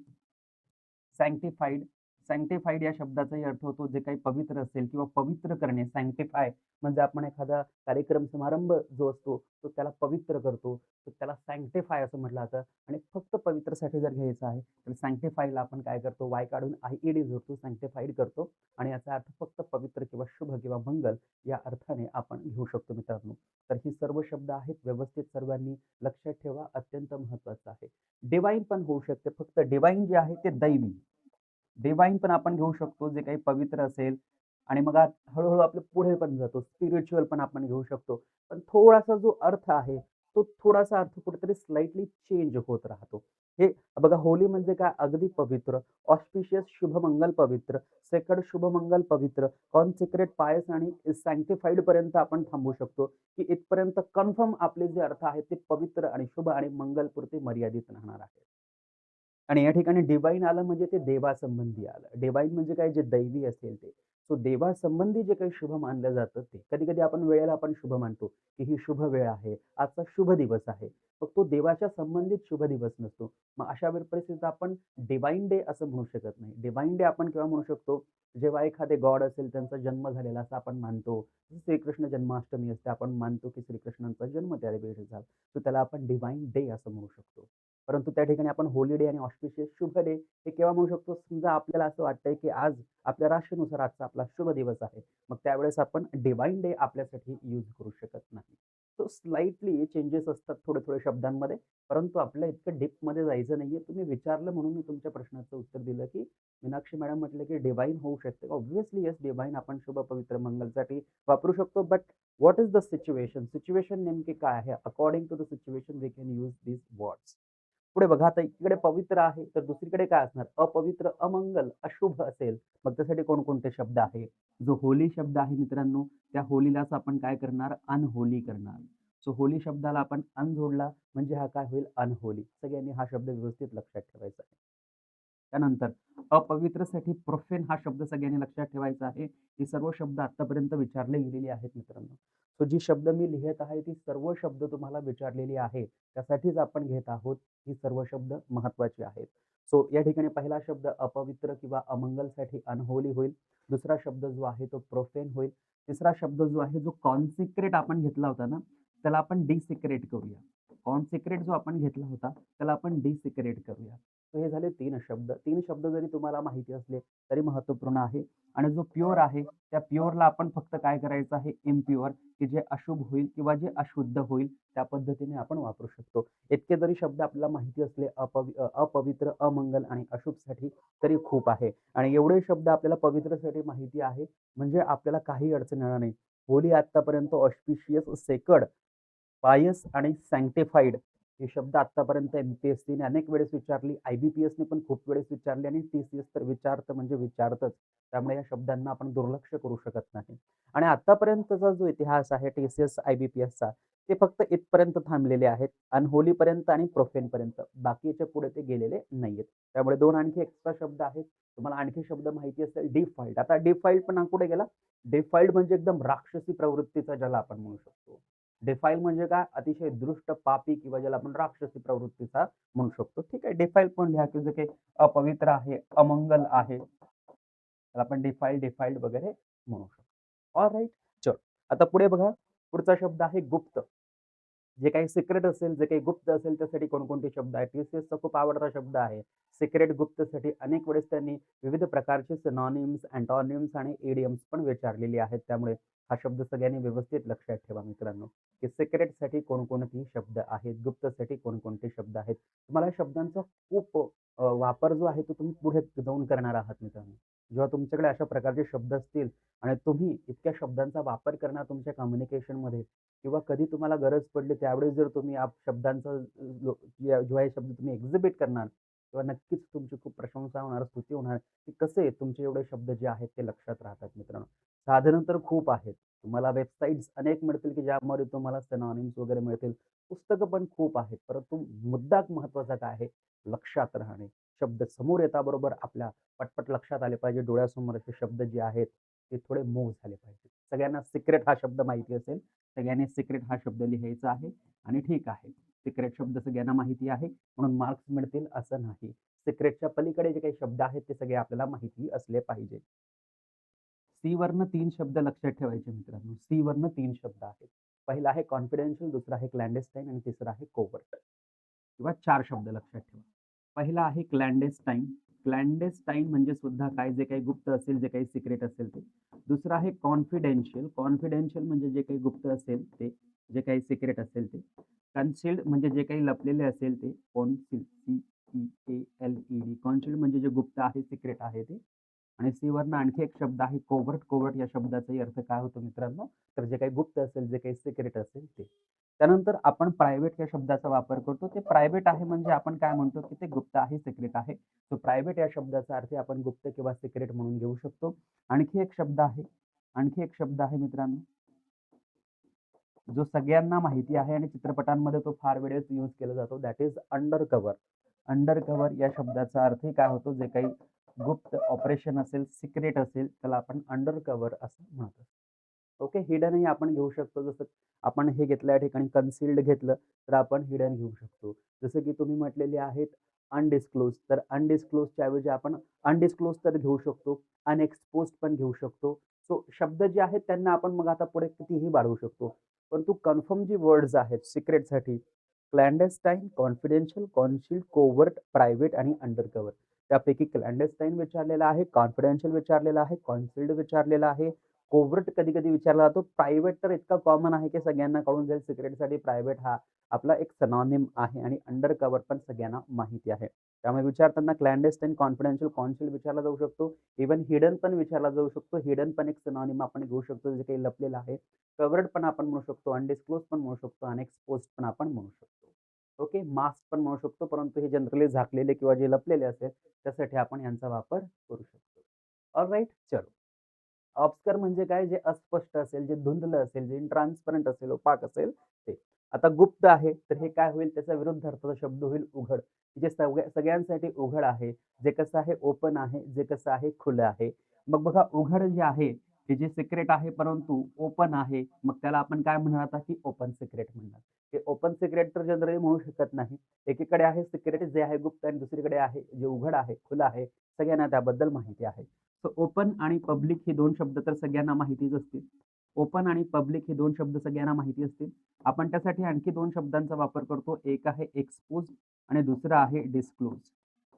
सॅन्क्टिफाईड. सॅन्क्टिफाईड या शब्दाचाही अर्थ होतो जे काही पवित्र असेल किंवा पवित्र करणे. सॅन्क्टिफाय म्हणजे आपण एखादा कार्यक्रम समारंभ जो असतो तो त्याला पवित्र करतो. तर त्याला सॅन्क्टिफाय असं म्हटलं जातं आणि फक्त पवित्रसाठी जर घ्यायचं आहे तर सॅन्क्टिफायला आपण काय करतो? वाय काढून IED जोडतो, सॅन्क्टिफाईड करतो आणि याचा अर्थ फक्त पवित्र किंवा शुभ किंवा मंगल या अर्थाने आपण घेऊ शकतो मित्रांनो. तर ही सर्व शब्द आहेत. व्यवस्थित सर्वांनी लक्षात ठेवा. अत्यंत महत्त्वाचं आहे. डिवाइन पण होऊ शकते. फक्त डिवाइन जे आहे ते दैवी. डिवाइन पण आपण घेऊ शकतो जे काही पवित्र असेल आणि मग हळू-हळू आपलं पुढे पण जातो. स्पिरिच्युअल पण आपण घेऊ शकतो. पण थोडासा जो अर्थ आहे, तो थोडासा अर्थ कुठेतरी स्लाइटली चेंज होत राहतो. हे बघा होली म्हणजे काय? अगदी पवित्र. ऑस्पिशियस शुभमंगल पवित्र. सेक्रेड शुभमंगल पवित्र. कॉन्सेक्रेट पायस आणि सॅन्क्टिफाईड पर्यंत आपण थांबू शकतो, की इथपर्यंत कन्फर्म आपले जे अर्थ आहेत ते पवित्र आणि शुभ आणि मंगलपुरते मर्यादित राहणार आहेत. आणि या ठिकाणी डिवाइन आलं म्हणजे ते देवासंबंधी आलं. डिवाइन म्हणजे काय? जे दैवी असेल ते. सो देवासंबंधी जे काही शुभ मानलं जातं ते. कधी-कधी आपण वेळेला आपण शुभ मानतो, की ही शुभ वेळ आहे, आजचा शुभ दिवस आहे. मग तो देवाच्या संबंधित शुभ दिवस नसतो. मग अशा परिस्थितीत आपण डिव्हाइन डे असं म्हणू शकत नाही. डिव्हाइन डे आपण केव्हा म्हणू शकतो, जेव्हा एखादे गॉड असेल त्यांचा जन्म झालेला असं आपण मानतो. श्रीकृष्ण जन्माष्टमी असते. आपण मानतो की श्रीकृष्णांचा जन्म त्या दिवशी झाला. तर त्याला आपण डिव्हाइन डे असं म्हणू शकतो. परंतु त्या ठिकाणी आपण होली डे आणि ऑस्पिशियस शुभ डे हे केव्हा म्हणू शकतो? समजा आपल्याला असं वाटतंय की आज आपल्या राशीनुसार आजचा आपला शुभ दिवस आहे. मग त्यावेळेस आपण डिव्हाइन डे आपल्यासाठी यूज करू शकत नाही. सो स्लाइटली चेंजेस असतात थोडे-थोडे शब्दांमध्ये. परंतु आपल्या इतकं डीपमध्ये जायचं नाहीये. तुम्ही विचारलं म्हणून मी तुमच्या प्रश्नाचं उत्तर दिलं, की मीनाक्षी मॅडम म्हटले, की डिव्हाइन होऊ शकते. ऑब्व्हियसली येस, डिव्हाइन आपण शुभ, पवित्र, मंगलसाठी वापरू शकतो. But what is the situation? Situation नेमकी काय आहे? According to the situation we can use these words. पुढे बघा आता इकडे पवित्र आहे, तर दुसरीकडे काय असणार? अपवित्र, अमंगल, अशुभ असेल. मग त्यासाठी कोणकोणते शब्द आहे? जो होली शब्द आहे मित्रांनो, त्या होलीलाच आपण काय करणार? अनहोली करणार. सो होली शब्दाला आपण अन जोडला म्हणजे हा काय होईल? अनहोली. सगळ्यांनी हा शब्द व्यवस्थित लक्षात ठेवायचा आहे. त्यानंतर अपवित्रसाठी प्रोफेन हा शब्द सगळ्यांनी लक्षात ठेवायचा आहे. ही सर्व शब्द आत्तापर्यंत विचारले गेलेली आहेत मित्रांनो. सो जी शब्द मी लिहित आहे ती सर्व शब्द तुम्हाला विचारलेली आहे. त्यासाठीच आपण घेत आहोत. ही सर्व शब्द महत्त्वाची आहेत. सो या ठिकाणी पहिला शब्द अपवित्र किंवा अमंगलसाठी अनहोली होईल. दुसरा शब्द जो आहे तो प्रोफेन होईल. तिसरा शब्द जो आहे जो कॉन्सिक्रेट आपण घेतला होता ना, त्याला आपण डिसिक्रेट करूया. कॉन्सिक्रेट जो आपण घेतला होता, त्याला आपण डिसिक्रेट करूया. तर हे झाले 3 शब्द. 3 शब्द जरी तुम्हाला माहिती असले तरी महत्त्वपूर्ण आहे. आणि जो प्युअर आहे, त्या प्युअरला आपण फक्त काय करायचं आहे? इम्प्युअर, की जे अशुभ होईल किंवा जे अशुद्ध होईल त्या पद्धतीने आपण वापरू शकतो. इतके जरी शब्द आपल्याला माहिती असले अपवित्र, अमंगल आणि अशुभसाठी तरी खूप आहे. आणि एवढे शब्द आपल्याला पवित्रसाठी माहिती आहे म्हणजे आपल्याला काही अडचण येणार नाही. होली आत्तापर्यंत ऑस्पिशियस, सेक्रेड, पायस आणि सॅन्क्टिफाईड हे शब्द आत्तापर्यंत एम-पी-एस-सीने अनेक वेळेस विचारली. आय-बी-पी-एसने पण खूप वेळेस विचारली आणि टी-सी-एस तर विचारतं म्हणजे विचारतच. त्यामुळे या शब्दांना आपण दुर्लक्ष करू शकत नाही. आणि आत्तापर्यंतचा जो इतिहास आहे टी-सी-एस, आय-बी-पी-एसचा ते फक्त इथपर्यंत थांबलेले आहेत. अनहोलीपर्यंत आणि प्रोफेनपर्यंत. बाकीच्या पुढे ते गेलेले नाहीयेत. त्यामुळे 2 आणखी एक्स्ट्रा शब्द आहेत. तुम्हाला आणखी शब्द माहिती असेल डिफाईल्ड. आता डिफाईल्ड पण हा कुठे गेला? डिफाईल्ड म्हणजे एकदम राक्षसी प्रवृत्तीचा ज्याला आपण म्हणू शकतो. डिफाईल म्हणजे काय? अतिशय दुष्ट, पापी किंवा ज्याला आपण राक्षसी प्रवृत्तीचा म्हणू शकतो. ठीक आहे. डिफाईल पण लिहा की जे काही अपवित्र आहे, अमंगल आहे. त्याला आपण डिफाईल्ड वगैरे म्हणू शकतो. ऑलराइट. चलो. आता पुढे बघा. पुढचा शब्द आहे गुप्त. जे काही सिक्रेट असेल, जे काही गुप्त असेल त्यासाठी कोणकोणते शब्द आहेत? टी-सी-एसचा खूप आवडता शब्द आहे. सिक्रेट, गुप्तसाठी अनेक वेळेस त्यांनी विविध प्रकारचे सिनॉनिम्स, अँटोनिम्स आणि इडियम्स पण विचारलेली आहेत. त्यामुळे हा शब्द सगळ्यांनी व्यवस्थित लक्षात ठेवा मित्रांनो, की सिक्रेटसाठी कोणकोणते शब्द आहेत, गुप्तसाठी कोणकोणते शब्द आहेत. तुम्हाला या शब्दांचा खूप वापर जो आहे तो तुम्ही पुढे जाऊन करणार आहात मित्रांनो. जेव्हा तुमच्याकडे अशा प्रकारचे शब्द असतील आणि तुम्ही इतक्या शब्दांचा वापर करणार तुमच्या कम्युनिकेशनमध्ये किंवा कधी तुम्हाला गरज पडली त्यावेळेस जर तुम्ही या शब्दांचा जेव्हा हे शब्द तुम्ही एक्झिबिट करणार, तेव्हा नक्कीच तुमची खूप प्रशंसा होणार, स्तुती होणार, की कसे तुमचे एवढे शब्द जे आहेत ते लक्षात राहतात मित्रांनो. साधनं तर खूप आहेत. तुम्हाला वेबसाईट्स अनेक मिळतील, की ज्यामध्ये तुम्हाला सिनॉनिम्स वगैरे मिळतील. पुस्तकं पण खूप आहेत. परंतु मुद्दा महत्त्वाचा काय आहे? लक्षात राहणे. शब्द समोर येताबरोबर आपल्या पटपट लक्षात आले पाहिजे. डोळ्यासमोर असे शब्द जे आहेत, ते थोडे मूव्ह झाले पाहिजेत. सगळ्यांना सिक्रेट हा शब्द माहिती असेल. सगळ्यांनी सिक्रेट हा शब्द लिहायचा आहे आणि ठीक आहे. सिक्रेट शब्द सगळ्यांना माहिती आहे म्हणून मार्क्स मिळतील असं नाही. सिक्रेटच्या पलीकडे जे काही शब्द आहेत ते सगळे आपल्याला माहिती असले पाहिजे. सी वरनं 3 शब्द लक्षात ठेवायचे मित्रांनो. सी वरनं 3 शब्द आहेत. पहिला आहे कॉन्फिडेन्शियल, दुसरा आहे क्लॅन्डेस्टाईन आणि तिसरा आहे कोव्हर्ट किंवा 4 शब्द लक्षात ठेवा. पहिला आहे क्लॅन्डेस्टाईन. क्लॅन्डेस्टाईन म्हणजे सुद्धा काय जे काही गुप्त असेल, जे काही सिक्रेट असेल ते. दुसरं आहे कॉन्फिडेन्शियल. कॉन्फिडेन्शियल म्हणजे जे काही गुप्त असेल ते, जे काही सिक्रेट असेल ते. कन्सील्ड म्हणजे जे काही लपलेले असेल ते. कॉन्सिल्ड, C-E-A-L-E-D. कॉन्सिल्ड म्हणजे जे गुप्त आहे, सिक्रेट आहे ते. आणि सी वरनं आणखी एक शब्द आहे कोव्हर्ट. कोव्हर्ट या शब्दाचाही अर्थ काय होतो मित्रांनो? तर जे काही गुप्त असेल, जे काही सिक्रेट असेल ते. त्यानंतर आपण प्रायव्हेट या शब्दाचा वापर करतो. ते प्रायव्हेट आहे म्हणजे आपण काय म्हणतो, की ते गुप्त आहे, सिक्रेट आहे. सो प्रायव्हेट या शब्दाचा अर्थ आपण गुप्त किंवा सिक्रेट म्हणून घेऊ शकतो. आणखी एक शब्द आहे मित्रांनो, जो सगळ्यांना माहिती आहे आणि चित्रपटांमध्ये तो फार वेळेस यूज केला जातो. That is under cover. Under cover या शब्दाचा अर्थही काय होतो, जे काही गुप्त ऑपरेशन असेल, सिक्रेट असेल, त्याला आपण अंडर कव्हर असं म्हणतो. ओके, हिडनही आपण घेऊ शकतो. जसं आपण हे घेतलं या ठिकाणी कन्सील्ड घेतलं, तर आपण हिडन घेऊ शकतो. जसं की तुम्ही म्हटलेले आहेत अनडिस्क्लोज्ड, तर अनडिस्क्लोज्डच्या ऐवजी आपण अनडिस्क्लोज्ड तर घेऊ शकतो, अनएक्सपोज्ड पण घेऊ शकतो. सो शब्द जे आहेत त्यांना आपण मग आता पुढे कितीही वाढवू शकतो. परंतु कन्फर्म जी वर्ड्स आहेत सिक्रेटसाठी क्लॅन्डेस्टाईन, कॉन्फिडेन्शियल, कॉन्शिल्ड, कोव्हर्ट, प्रायव्हेट आणि अंडरकव्हर. त्यापैकी क्लॅन्डेस्टाईन विचारलेला आहे, कॉन्फिडेन्शियल विचारलेला आहे, कॉन्सिल्ड विचारलेला आहे, कोव्हर्ट कधी-कधी विचारला जातो. प्रायव्हेट तर इतका कॉमन आहे की सगळ्यांना कळून जाईल. सिक्रेटसाठी प्रायव्हेट हा आपला एक सिनॉनिम आहे आणि अंडरकव्हर पण सगळ्यांना माहिती आहे. त्यामुळे विचारताना क्लॅन्डेस्टाईन, कॉन्फिडेन्शियल, कॉन्सिल्ड विचारला जाऊ शकतो. इव्हन हिडन पण विचारला जाऊ शकतो. हिडन पण एक सिनॉनिम आपण घेऊ शकतो, जे काही लपलेलं आहे. कव्हर्ड पण आपण म्हणू शकतो, अनडिस्क्लोज्ड पण म्हणू शकतो, अनएक्सपोज्ड पण आपण म्हणू शकतो. ओके, मास्क पण म्हणू शकतो, परंतु हे जनरली झाकलेले किंवा जे लपलेले असेल, त्यासाठी आपण यांचा वापर करू शकतो. ऑलराइट, चलो. ऑब्स्क्युअर म्हणजे काय? जे अस्पष्ट असेल, जे धुंदलं असेल, जे इनट्रान्सपरंट असेल, ओपाक असेल ते. आता गुप्त आहे, तर हे काय होईल? त्याचा विरुद्ध अर्थाचा शब्द होईल उघड. जे सगळ्यांसाठी उघड आहे. जे कसं आहे ओपन आहे, जे कसं आहे खुलं आहे. मग बघा उघड जे आहे, हे जे सिक्रेट आहे परंतु ओपन आहे, मग त्याला आपण काय म्हणणार आता की ओपन सिक्रेट म्हणणार. हे ओपन सिक्रेट तर जनरली म्हणू शकत नाही. एकीकडे आहे सिक्रेट जे आहे गुप्त आणि दुसरीकडे आहे जे उघड आहे, खुलं आहे. सगळ्यांना त्याबद्दल माहिती आहे. सो ओपन आणि पब्लिक हे 2 शब्द तर सगळ्यांना माहितीच असतील. ओपन आणि पब्लिक हे 2 शब्द सगळ्यांना माहिती असतील. आपण त्यासाठी आणखी 2 शब्दांचा वापर करतो. एक आहे एक्सपोज्ड आणि दुसरं आहे डिस्क्लोज.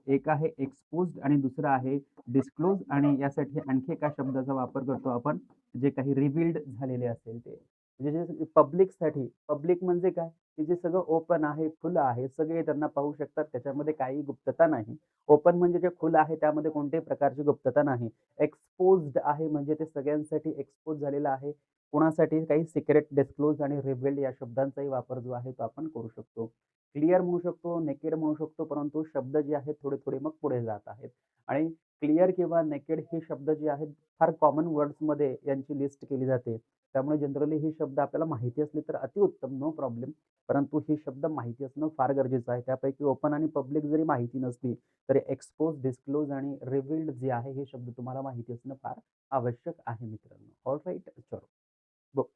एक आहे एक्सपोज्ड आणि दुसरं आहे डिस्क्लोज आणि यासाठी आणखी एका शब्दाचा वापर करतो आपण, जे काही रिव्हील्ड झालेले असेल ते. म्हणजे जे पब्लिकसाठी पब्लिक म्हणजे काय? की जे सगळं ओपन आहे, खुलं आहे, सगळे त्यांना पाहू शकतात. त्याच्यामध्ये काही गुप्तता नाही. ओपन म्हणजे जे खुलं आहे त्यामध्ये कोणत्याही प्रकारची गुप्तता नाही. एक्सपोज्ड आहे म्हणजे ते सगळ्यांसाठी एक्सपोज झालेलं आहे. कोणासाठी काही सिक्रेट, डिस्क्लोज आणि रिव्हील्ड या शब्दांचाही वापर जो आहे तो आपण करू शकतो. क्लिअर म्हणू शकतो, नेकेड म्हणू शकतो, परंतु शब्द जे आहेत थोडे-थोडे मग पुढे जात आहेत. आणि क्लिअर किंवा नेकेड हे शब्द जे आहेत फार कॉमन वर्ड्समध्ये यांची लिस्ट केली जाते. त्यामुळे जनरली हे शब्द आपल्याला माहिती असले तर अतिउत्तम, नो प्रॉब्लेम. परंतु हे शब्द माहिती असणं फार गरजेचं आहे. त्यापैकी ओपन आणि पब्लिक जरी माहिती नसली, तरी एक्सपोज, डिस्क्लोज आणि रिव्हील्ड जे आहे हे शब्द तुम्हाला माहिती असणं फार आवश्यक आहे मित्रांनो. ऑलराइट, चलो.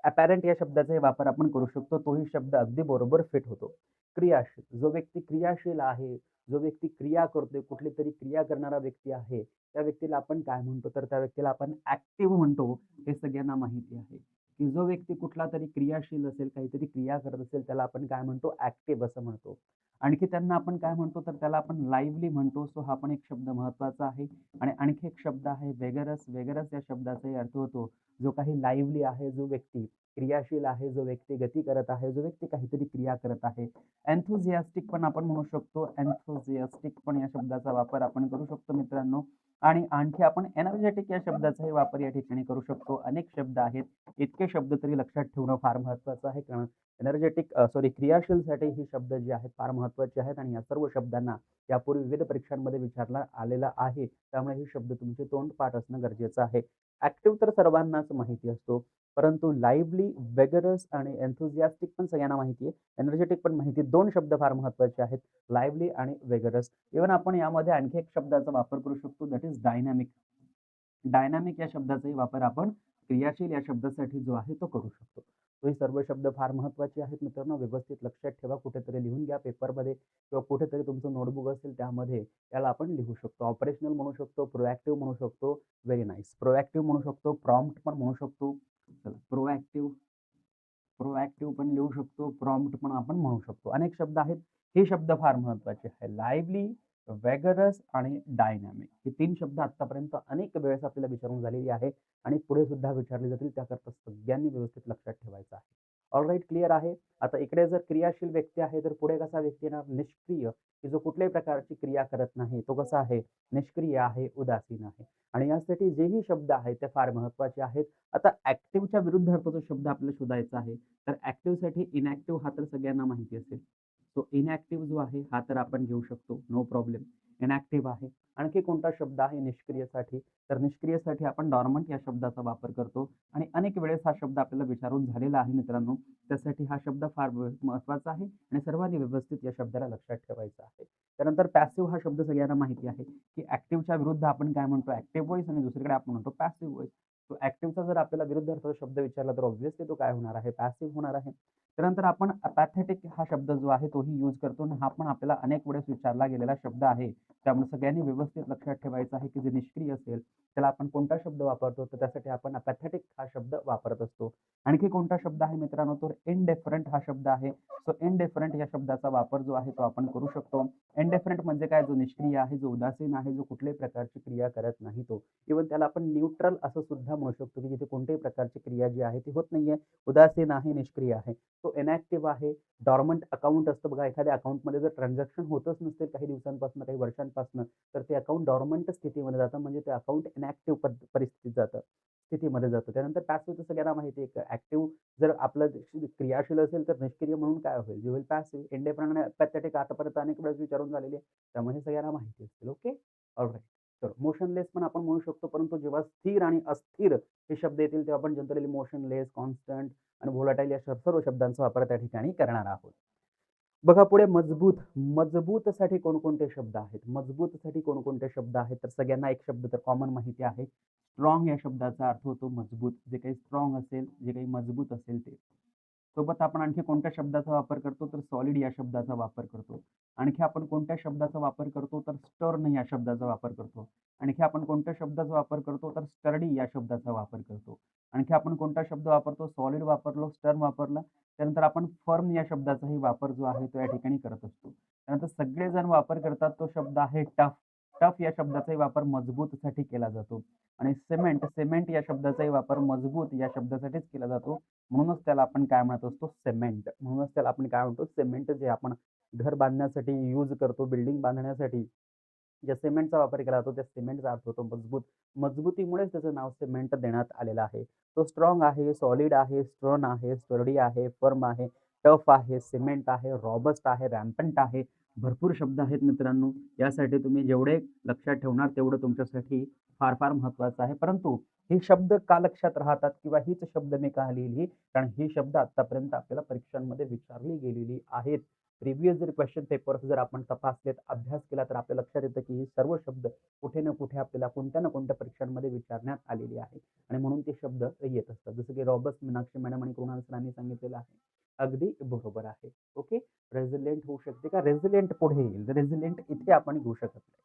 अपॅरंट या शब्दाचाही वापर आपण करू शकतो. तोही शब्द अगदी बरोबर फिट होतो. क्रियाशील, जो व्यक्ती क्रियाशील आहे, जो व्यक्ती क्रिया करतोय, कुठलीतरी क्रिया करणारा व्यक्ती आहे, त्या व्यक्तीला आपण काय म्हणतो? तर त्या व्यक्तीला आपण ॲक्टिव्ह म्हणतो. हे सगळ्यांना माहिती आहे, की जो व्यक्ती कुठलातरी क्रियाशील असेल, काहीतरी क्रिया करत असेल, त्याला आपण काय म्हणतो? ॲक्टिव्ह असं म्हणतो. आणखी त्यांना आपण काय म्हणतो? तर त्याला आपण लाईव्हली म्हणतो. सो हा पण एक शब्द महत्त्वाचा आहे. आणि आणखी एक शब्द आहे वेगरस. वेगरस या शब्दाचाही अर्थ होतो जो काही लाईव्हली आहे, जो व्यक्ती क्रियाशील आहे, जो व्यक्ती गती करत आहे, जो व्यक्ती काहीतरी क्रिया करत आहे. एन्थुसियास्टिक पण आपण म्हणू शकतो. एन्थुसियास्टिक पण या शब्दाचा वापर आपण करू शकतो मित्रांनो. आणि आणखी आपण एनर्जेटिक या शब्दाचाही वापर या ठिकाणी करू शकतो. अनेक शब्द आहेत. इतके शब्द तरी लक्षात ठेवणं फार महत्त्वाचं आहे. कारण क्रियाशीलसाठी हे शब्द जे आहेत फार महत्त्वाचे आहेत आणि या सर्व शब्दांना यापूर्वी विविध परीक्षांमध्ये विचारला आलेला आहे. त्यामुळे हे शब्द तुमचे तोंडपाठ असणं गरजेचं आहे. ॲक्टिव्ह तर सर्वांनाच माहिती असतो. परंतु लाईव्हली, वेगरस आणि एन्थुसियास्टिक पण सगळ्यांना माहिती आहे. एनर्जेटिक पण माहिती आहे. 2 शब्द फार महत्त्वाचे आहेत. लाईव्हली आणि वेगरस. इव्हन आपण यामध्ये आणखी एक शब्दाचा वापर करू शकतो दॅट इज डायनॅमिक. डायनॅमिक या शब्दाचाही वापर आपण क्रियाशील या शब्दासाठी जो आहे तो करू शकतो. तो हे सर्व शब्द फार महत्त्वाचे आहेत मित्रांनो. व्यवस्थित लक्षात ठेवा. कुठेतरी लिहून घ्या पेपरमध्ये किंवा कुठेतरी तुमचं नोटबुक असेल त्यामध्ये याला आपण लिहू शकतो. ऑपरेशनल म्हणू शकतो, प्रोएक्टिव्ह म्हणू शकतो. Very nice. प्रोएक्टिव्ह म्हणू शकतो, प्रॉम्प्ट पण म्हणू शकतो. चला प्रोएक्टिव्ह प्रोएक्टिव्ह पण लिहू शकतो, प्रॉम्प्ट पण आपण म्हणू शकतो. अनेक शब्द आहेत. हे शब्द फार महत्त्वाचे आहे. लाईव्हली, वेगरस आणि डायनॅमिक हे 3 शब्द आत्तापर्यंत अनेक वेळेस आपल्याला विचारून झालेली आहे आणि पुढे सुद्धा विचारले जातील. त्याकरता सगळ्यांनी व्यवस्थित लक्षात ठेवायचं आहे. ऑलराइट, क्लिअर आहे. आता इकडे जर क्रियाशील व्यक्ती आहे, तर पुढे कसा व्यक्ती येणार? निष्क्रिय, की जो कुठल्याही प्रकारची क्रिया करत नाही. तो कसा आहे? निष्क्रिय आहे, उदासीन आहे. आणि यासाठी जेही शब्द आहेत ते फार महत्त्वाचे आहेत. आता ॲक्टिव्हच्या विरुद्ध अर्थाचा शब्द आपल्याला शोधायचा आहे. तर ॲक्टिव्हसाठी इनॅक्टिव्ह हा तर सगळ्यांना माहिती असेल. सो इनॅक्टिव्ह जो आहे हा तर आपण घेऊ शकतो, नो प्रॉब्लेम. इनॅक्टिव्ह आहे. आणखी कोणता शब्द आहे निष्क्रियसाठी? तर निष्क्रियसाठी आपण डॉर्मंट या शब्दाचा वापर करतो आणि अनेक वेळेस हा शब्द आपल्याला विचारून झालेला आहे मित्रांनो. त्यासाठी हा शब्द फार महत्त्वाचा आहे आणि सर्वांनी व्यवस्थित या शब्दाला लक्षात ठेवायचं आहे. त्यानंतर पॅसिव्ह हा शब्द सगळ्यांना माहिती आहे, की ॲक्टिव्हच्या विरुद्ध आपण काय म्हणतो ॲक्टिव्ह व्हॉईस आणि दुसरीकडे आपण म्हणतो पॅसिव्ह व्हॉईस. तो ॲक्टिव्हचा जर आपल्याला विरुद्धार्थाचा शब्द विचारला तर ऑब्व्हियसली तो काय होणार आहे? पॅसिव्ह होणार आहे. त्यानंतर आपण अपॅथेटिक हा शब्द जो आहे तोही यूज करतो आणि हा पण आपल्याला अनेक वेळेस विचारला गेलेला शब्द आहे. त्यामुळे सगळ्यांनी व्यवस्थित लक्षात ठेवायचं आहे, की जे निष्क्रिय असेल त्याला आपण कोणता शब्द वापरतो? तर त्यासाठी आपण अपॅथेटिक हा शब्द वापरत असतो. आणखी कोणता शब्द आहे मित्रांनो? तर इनडिफरंट हा शब्द आहे. सो इनडिफरंट या शब्दाचा वापर जो आहे तो आपण करू शकतो. इनडिफरंट म्हणजे काय? जो निष्क्रिय आहे, जो उदासीन आहे, जो कुठल्याही प्रकारची क्रिया करत नाही तो. इव्हन त्याला आपण न्यूट्रल असं सुद्धा म्हणू शकतो, की जिथे कोणत्याही प्रकारची क्रिया जी आहे ती होत नाहीये. उदासीन आहे, निष्क्रिय आहे. तो इनॅक्टिव्ह आहे. डॉर्मंट अकाउंट असतं बघा, एखाद्या अकाउंटमध्ये जर ट्रान्झॅक्शन होतच नसतील काही दिवसांपासून, काही वर्षांपासून, तर ते अकाउंट डॉर्मंट स्थितीमध्ये जातं. म्हणजे ते अकाउंट इनॅक्टिव्ह परिस्थितीत जातं, स्थितीमध्ये जातं. त्यानंतर पॅसिव्ह तर सगळ्यांना माहिती आहे, ॲक्टिव्ह जर आपलं क्रियाशील असेल तर निष्क्रिय म्हणून काय होईल? जे होईल पॅसिव्ह. इंडिफरंट आणि अपॅथेटिक आतापर्यंत अनेक वेळेस विचारून झालेली आहे. त्यामुळे हे सगळ्यांना माहिती असतील. ओके. ऑलराइट. तर मोशनलेस पण आपण म्हणू शकतो, परंतु जेव्हा स्थिर आणि अस्थिर हे शब्द येतील तेव्हा आपण जनरली मोशनलेस, कॉन्स्टंट आणि व्होलाटाईल या सर्व शब्दांचा वापर त्या ठिकाणी करणार आहोत. बघा पुढे मजबूत. मजबूतसाठी कोणकोणते शब्द आहेत? मजबूतसाठी कोणकोणते शब्द आहेत? तर सगळ्यांना एक शब्द तर कॉमन माहिती आहे. स्ट्राँग या शब्दाचा अर्थ होतो मजबूत. जे काही स्ट्राँग असेल, जे काही मजबूत असेल ते. सोबत आपण आणखी कोणत्या शब्दाचा वापर करतो? तर सॉलिड या शब्दाचा वापर करतो. आणखी आपण कोणत्या शब्दाचा वापर करतो? तर स्टर्न या शब्दाचा वापर करतो. आणखी आपण कोणत्या शब्दाचा वापर करतो? तर स्टर्डी या शब्दाचा वापर करतो. आणखी आपण कोणता शब्द वापरतो? सॉलिड वापरलो, स्टर्न वापरलं. त्यानंतर आपण फर्म या शब्दाचाही वापर जो आहे तो या ठिकाणी करत असतो. त्यानंतर सगळेजण वापर करतात तो शब्द आहे टफ. टफ या शब्दाचाही वापर मजबूतसाठी केला जातो आणि सिमेंट, सिमेंट या शब्दाचाही वापर मजबूत या शब्दासाठीच केला जातो. म्हणूनच त्याला आपण काय म्हणत असतो? सिमेंट. म्हणूनच त्याला आपण काय म्हणतो? सिमेंट जे आपण घर बांधण्यासाठी यूज करतो, बिल्डिंग बांधण्यासाठी ज्या सिमेंटचा वापर केला जातो, त्या सिमेंटचा अर्थ होतो मजबूत. मजबुतीमुळेच त्याचं नाव सिमेंट देण्यात आलेलं आहे. तो स्ट्राँग आहे, सॉलिड आहे, स्टर्न आहे, स्टर्डी आहे, फर्म आहे, टफ आहे, सिमेंट आहे, रॉबस्ट आहे, रॅम्पंट आहे. भरपूर शब्द आहेत मित्रांनो. यासाठी तुम्ही जेवढे लक्षात ठेवणार तेवढं तुमच्यासाठी फार, फार महत्त्वाचं आहे. परंतु हे शब्द का लक्षात राहतात किंवा हीच शब्द मी का लिहिली? कारण ही शब्द आत्तापर्यंत आपल्याला परीक्षांमध्ये विचारली गेलेली आहेत. प्रिव्हियस जर क्वेश्चन पेपर्स जर आपण तपासलेत, अभ्यास केला तर आपल्या लक्षात येतं की हे सर्व शब्द कुठे ना कुठे आपल्याला कोणत्या ना कोणत्या परीक्षांमध्ये विचारण्यात आलेली आहे आणि म्हणून ते शब्द येत असतात. जसं की रॉबर्ट, मीनाक्षी मॅडम आणि कृणाल सरांनी सांगितलेलं आहे. अगदी बरोबर आहे. ओके. रेझिलिएंट होऊ शकते का? रेझिलिएंट पुढे येईल. रेझिलिएंट इथे आपण घेऊ शकत नाही.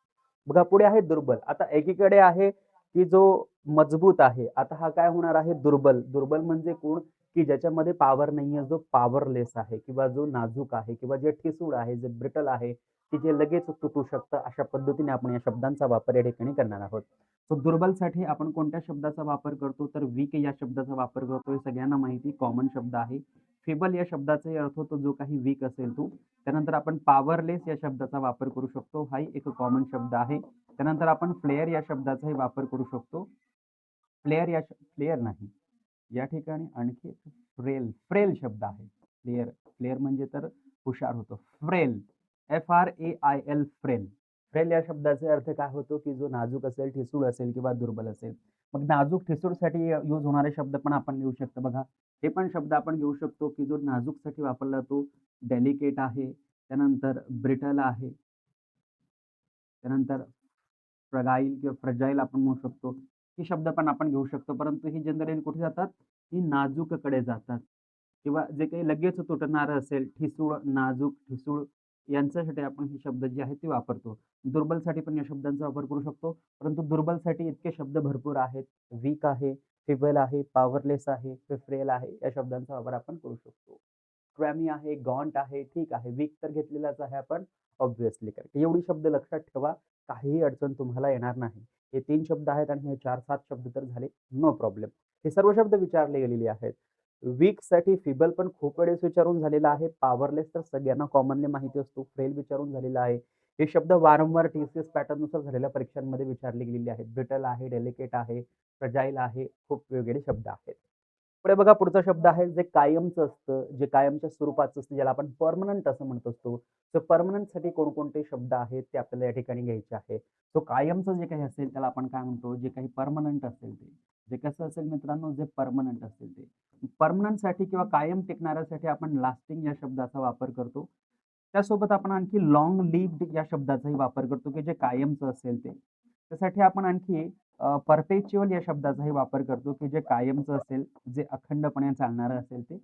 बघा पुढे आहे दुर्बल. आता एकीकडे आहे की जो मजबूत आहे. आता हा काय होणार आहे? दुर्बल. दुर्बल म्हणजे कोण? की ज्याच्यामध्ये पॉवर नाहीये, जो पॉवरलेस आहे किंवा जो नाजूक आहे किंवा जे ठिसूळ आहे, जे ब्रिटल आहे, की जे लगेच तुटू शकतं. अशा पद्धतीने आपण या शब्दांचा वापर या ठिकाणी करणार आहोत. सो दुर्बलसाठी आपण कोणत्या शब्दाचा वापर करतो? तर वीक या शब्दाचा वापर करतो. हे सगळ्यांना माहिती कॉमन शब्द आहे. फेबल या शब्दाचाही अर्थ होतो जो काही वीक असेल तो. त्यानंतर आपण पॉवरलेस या शब्दाचा वापर करू शकतो. हाही एक कॉमन शब्द आहे. त्यानंतर आपण फ्लेअर या शब्दाचाही वापर करू शकतो. फ्लेअर नाही. या ठिकाणी आणखी एक फ्रेल शब्द आहे. फ्लेअर, फ्लेअर म्हणजे तर हुशार होतो. Frail, FRAIL frail. फ्रेल या शब्दाचा अर्थ काय होतो, की जो नाजूक असेल, ठिसूळ असेल किंवा दुर्बल असेल. मग नाजूक, ठिसूळसाठी यूज होणारे शब्द पण आपण लिहू शकतो बघा. हे पण शब्द आपण घेऊ शकतो, की जो नाजूकसाठी वापरला जातो. डेलिकेट आहे, त्यानंतर ब्रिटल आहे, त्यानंतर फ्रगाईल किंवा फ्रजाईल आपण म्हणू शकतो. हे शब्द पण आपण घेऊ शकतो. परंतु ही जनरली कुठे जातात? ही नाजूककडे जातात किंवा जे काही लगेच तुटणारं असेल, ठिसूळ, नाजूक, ठिसूळ यांच्यासाठी आपण हे शब्द जे आहेत ते वापरतो. दुर्बलसाठी पण या शब्दांचा वापर करू शकतो. परंतु दुर्बलसाठी इतके शब्द भरपूर आहेत. वीक आहे, फिबल आहे, पॉवरलेस आहे, फ्रेल आहे. या शब्दांचा वापर आपण करू शकतो. स्क्रॅमी आहे, गॉन्ट आहे, ठीक आहे. वीक तर घेतलेलाच आहे आपण ऑब्व्हियसली. करेक्ट. एवढी शब्द लक्षात ठेवा. काहीही अडचण तुम्हाला येणार नाही. हे 3 शब्द आहेत आणि हे 4-7 शब्द तर झाले. No problem. हे सर्व शब्द विचारले गेलेले आहेत. वीकसाठी फिबल पण खूप वेळेस विचारून झालेला आहे. पॉवरलेस तर सगळ्यांना कॉमनली माहिती असतो. फ्रेल विचारून झालेला आहे. हे शब्द वारंवार TCS पॅटर्ननुसार झालेल्या परीक्षांमध्ये विचारले गेलेले आहेत. ब्रिटल आहे, डेलिकेट आहे, फ्रजाईल आहे. खूप वेगवेगळे शब्द आहेत. पुढे बघा पुढचा शब्द आहे जे कायमचं असतं, जे कायमच्या स्वरूपाचं असतं, ज्याला आपण पर्मनंट असं म्हणत असतो. तर पर्मनंटसाठी कोणकोणते शब्द आहेत ते आपल्याला या ठिकाणी घ्यायचे आहे. सो कायमचं जे काही असेल त्याला आपण काय म्हणतो, जे काही पर्मनंट असेल ते. जे कसं असेल मित्रांनो, जे पर्मनंट असेल ते. पर्मनंटसाठी किंवा कायम टिकणाऱ्यासाठी आपण लास्टिंग या शब्दाचा वापर करतो. त्यासोबत आपण आणखी लाँग लिव्हड या शब्दाचाही वापर करतो, की जे कायमचं असेल ते. त्यासाठी आपण आणखी परपेच्युअल या शब्दाचाही वापर करतो, की जे कायमचं असेल, जे अखंडपणे चालणारं असेल ते.